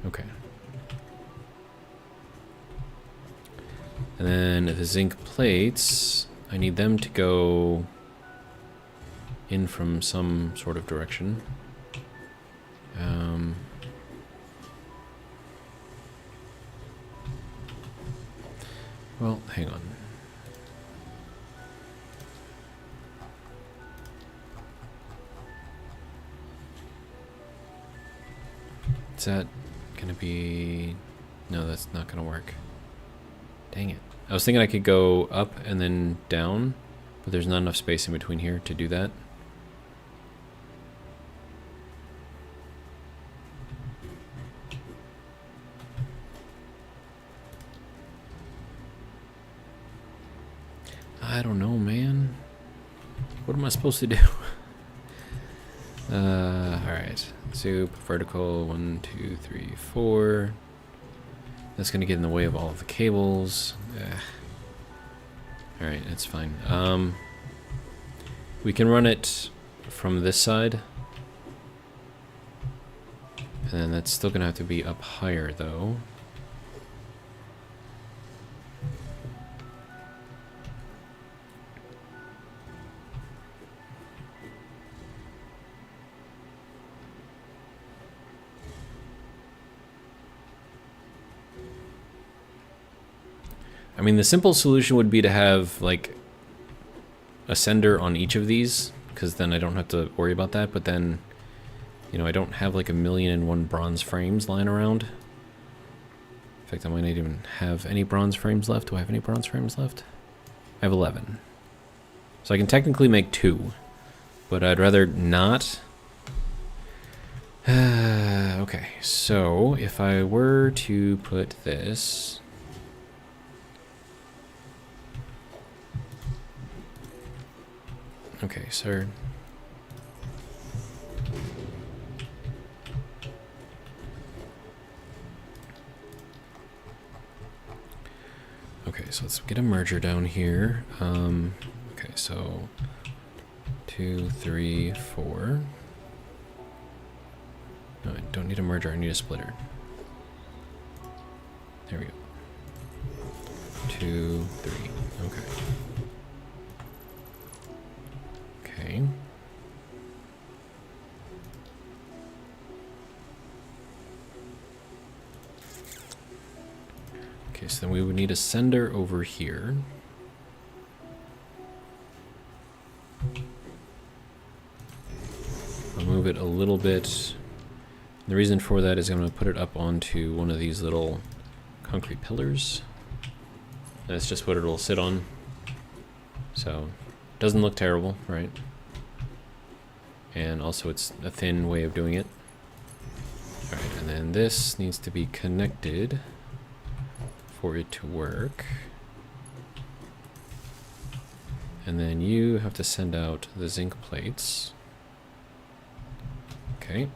Okay. And then the zinc plates, I need them to go in from some sort of direction. Well, hang on. Is that gonna be... No, that's not gonna work. Dang it. I was thinking I could go up and then down, but there's not enough space in between here to do that. I don't know, man. What am I supposed to do? Alright. Soup, vertical, 1, 2, 3, 4. That's gonna get in the way of all of the cables. Alright, it's fine. We can run it from this side. And then that's still gonna have to be up higher, though. I mean, the simple solution would be to have, like, a sender on each of these, because then I don't have to worry about that, but then, you know, I don't have, like, 1,000,001 bronze frames lying around. In fact, I might not even have any bronze frames left. Do I have any bronze frames left? I have 11. So I can technically make 2, but I'd rather not. Okay, so if I were to put this... Okay, sir. Okay, so let's get a merger down here. Okay, so 2, 3, 4. No, I don't need a merger, I need a splitter. There we go. 2, 3, okay. Okay. Okay, so then we would need a sender over here. I'll move it a little bit. The reason for that is I'm going to put it up onto one of these little concrete pillars. That's just what it'll sit on. So, doesn't look terrible, right? And also it's a thin way of doing it. Alright, and then this needs to be connected for it to work. And then you have to send out the zinc plates. Okay.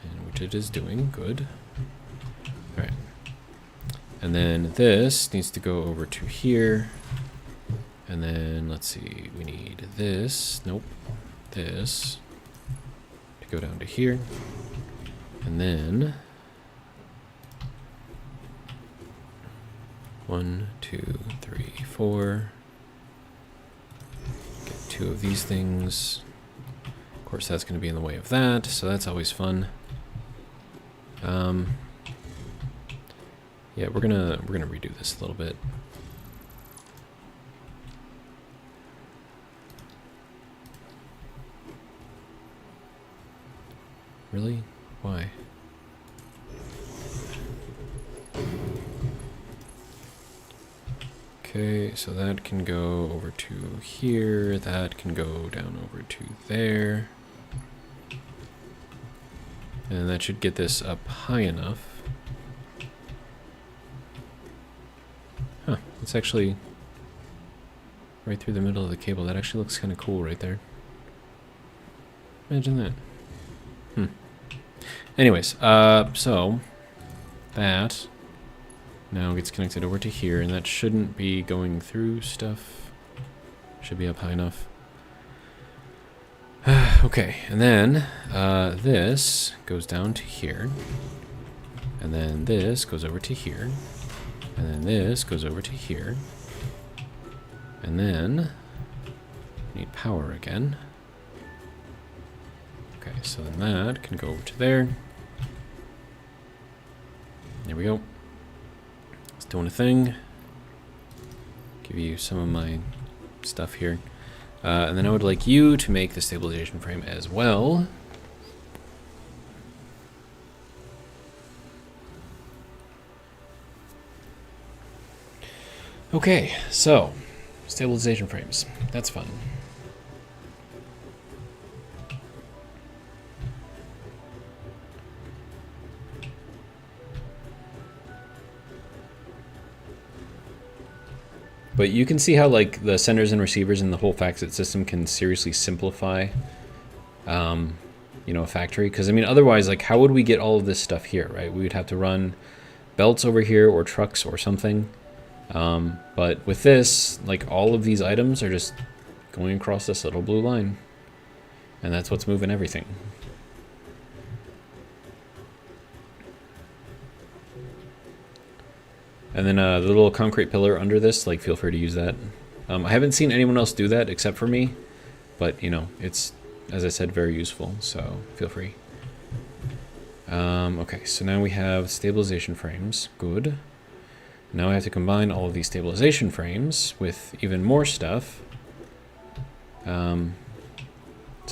And which it is doing, good. Alright. And then this needs to go over to here. And then, let's see, we need this, nope, this, to go down to here. And then, 1, 2, 3, 4. Get 2 of these things. Of course, that's going to be in the way of that, so that's always fun. Yeah, we're gonna redo this a little bit. Really? Why? Okay, so that can go over to here, that can go down over to there. And that should get this up high enough. Huh, it's actually right through the middle of the cable. That actually looks kind of cool right there. Imagine that. Anyways, so that now gets connected over to here, and that shouldn't be going through stuff. Should be up high enough. Okay, and then this goes down to here, and then this goes over to here, and then this goes over to here, and then need power again. Okay, so then that can go over to there. There we go. It's doing a thing. Give you some of my stuff here. And then I would like you to make the stabilization frame as well. Okay, so stabilization frames. That's fun. But you can see how like the senders and receivers in the whole FactSet system can seriously simplify, you know, a factory. Because I mean, otherwise, like, how would we get all of this stuff here, right? We would have to run belts over here or trucks or something. But with this, like, all of these items are just going across this little blue line, and that's what's moving everything. And then the little concrete pillar under this, like, feel free to use that. I haven't seen anyone else do that except for me, but, you know, it's, as I said, very useful, so feel free. Okay, so now we have stabilization frames. Good. Now I have to combine all of these stabilization frames with even more stuff. So,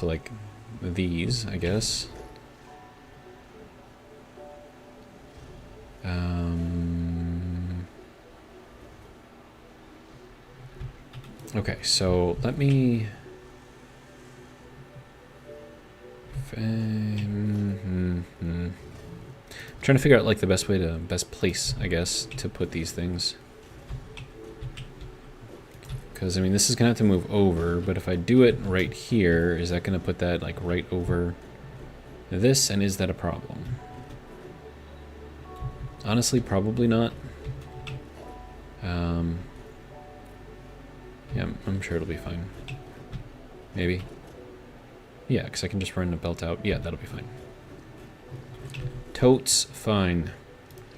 like, these, I guess. Okay, so let me... I'm trying to figure out, like, the best way to... best place, I guess, to put these things. Because, I mean, this is going to have to move over, but if I do it right here, is that going to put that, like, right over this, and is that a problem? Honestly, probably not. Yeah, I'm sure it'll be fine. Maybe. Yeah, because I can just run the belt out. Yeah, that'll be fine. Totes fine.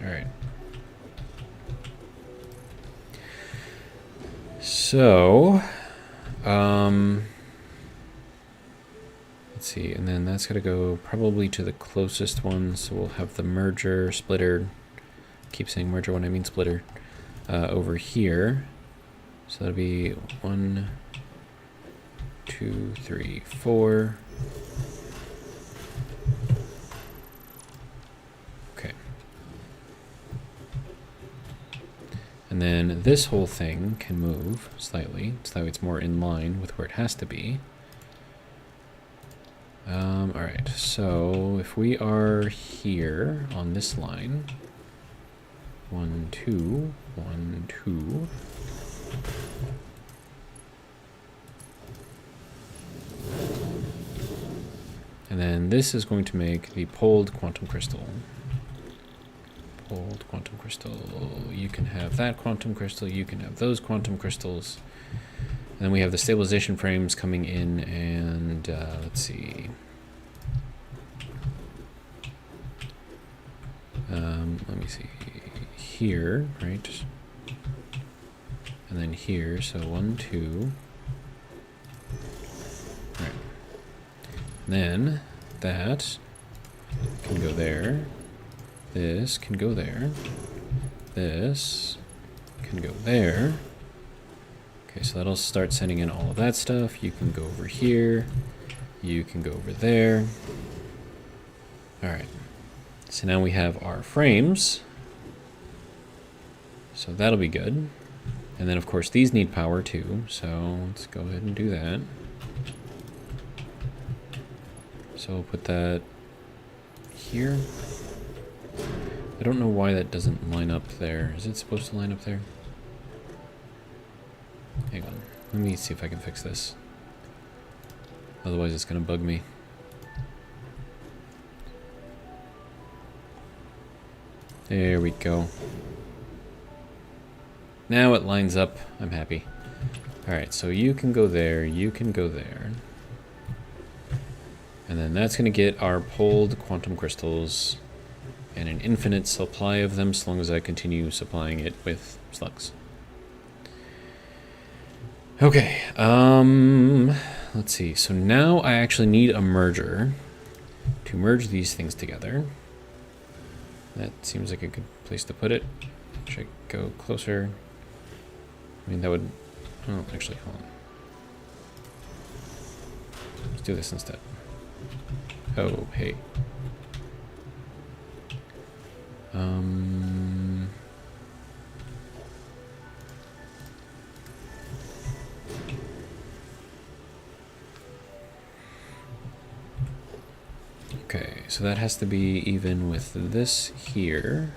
Alright. So, let's see, and then that's got to go probably to the closest one, so we'll have the merger, splitter, keep saying merger when I mean splitter, over here. So that'll be 1, 2, 3, 4. Okay. And then this whole thing can move slightly, so that way it's more in line with where it has to be. Alright, so if we are here on this line, 1, 2, 1, 2. And then this is going to make the poled quantum crystal. Poled quantum crystal. You can have that quantum crystal. You can have those quantum crystals. And then we have the stabilization frames coming in, and let's see. Let me see. Here, right? And then here, so 1, 2. Right. Then that can go there. This can go there. This can go there. Okay, so that'll start sending in all of that stuff. You can go over here. You can go over there. All right. So now we have our frames. So that'll be good. And then, of course, these need power too. So let's go ahead and do that. So we'll put that here. I don't know why that doesn't line up there. Is it supposed to line up there? Hang on. Let me see if I can fix this. Otherwise it's going to bug me. There we go. Now it lines up. I'm happy. Alright, so you can go there, you can go there. And then that's going to get our pulled quantum crystals and an infinite supply of them so long as I continue supplying it with slugs. Okay, let's see. So now I actually need a merger to merge these things together. That seems like a good place to put it. Should I go closer? I mean, that would... Oh, actually, hold on. Let's do this instead. Oh, hey. Okay, so that has to be even with this here.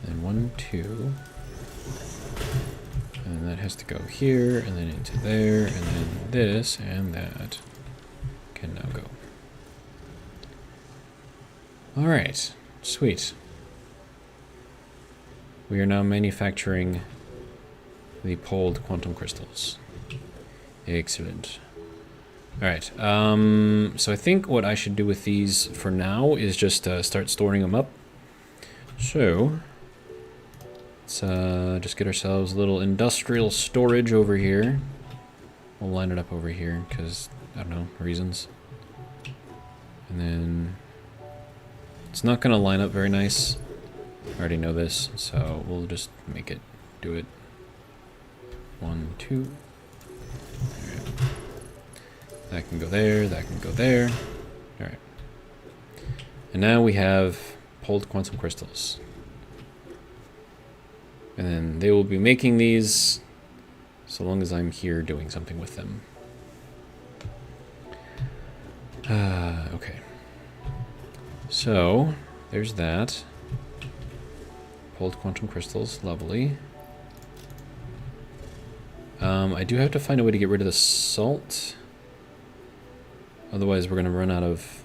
And 1, 2. And that has to go here, and then into there, and then this, and that can now go. Alright, sweet. We are now manufacturing the pulled quantum crystals. Excellent. Alright, so I think what I should do with these for now is just start storing them up. So, let's just get ourselves a little industrial storage over here. We'll line it up over here because, I don't know, reasons. And then it's not going to line up very nice. I already know this, so we'll just make it do it. 1, 2. Right. That can go there, that can go there. Alright. And now we have pulled quantum crystals. And then they will be making these so long as I'm here doing something with them. Okay. So, there's that. Pulled quantum crystals, lovely. I do have to find a way to get rid of the salt. Otherwise we're going to run out of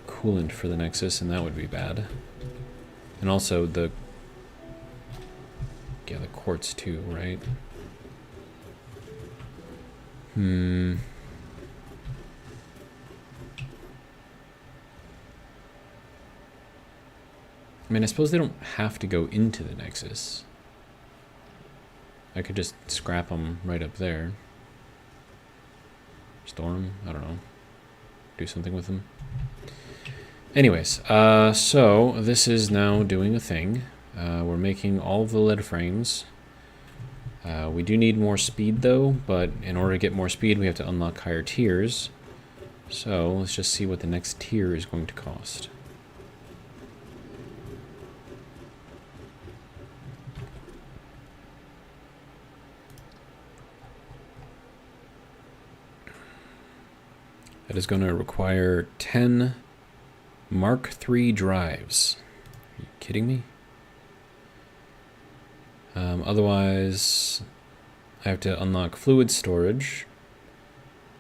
coolant for the Nexus, and that would be bad. And also the quartz too, right? I mean, I suppose they don't have to go into the Nexus. I could just scrap them right up there. Store them? I don't know. Do something with them. Anyways, so this is now doing a thing. We're making all of the lead frames. We do need more speed though, but in order to get more speed we have to unlock higher tiers. So let's just see what the next tier is going to cost. That is going to require 10 Mark III drives. Are you kidding me? Otherwise, I have to unlock fluid storage,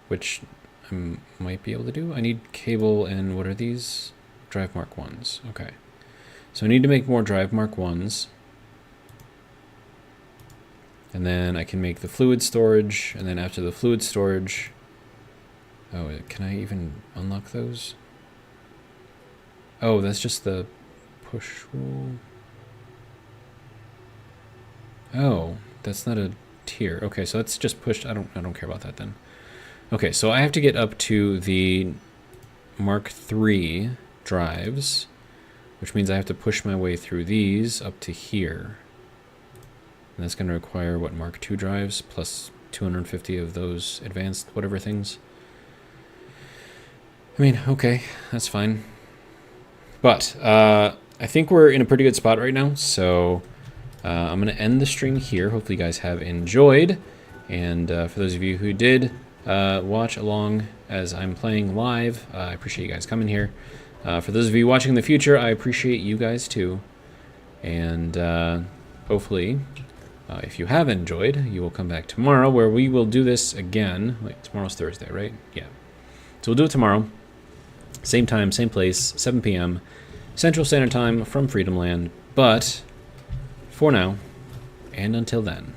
which I might be able to do. I need cable and what are these? Drive Mark 1s. Okay. So I need to make more Drive Mark 1s. And then I can make the fluid storage, and then after the fluid storage... Oh, can I even unlock those? Oh, that's just the push rule. Oh, that's not a tier. Okay, so that's just pushed. I don't care about that then. Okay, so I have to get up to the Mark III drives, which means I have to push my way through these up to here. And that's going to require, what, Mark II drives plus 250 of those advanced whatever things. I mean, okay, that's fine. But I think we're in a pretty good spot right now, so I'm going to end the stream here. Hopefully you guys have enjoyed. And for those of you who did watch along as I'm playing live, I appreciate you guys coming here. For those of you watching in the future, I appreciate you guys too. And hopefully, if you have enjoyed, you will come back tomorrow where we will do this again. Like, tomorrow's Thursday, right? Yeah. So we'll do it tomorrow. Same time, same place, 7 p.m. Central Standard Time from Freedom Land. But for now, and until then,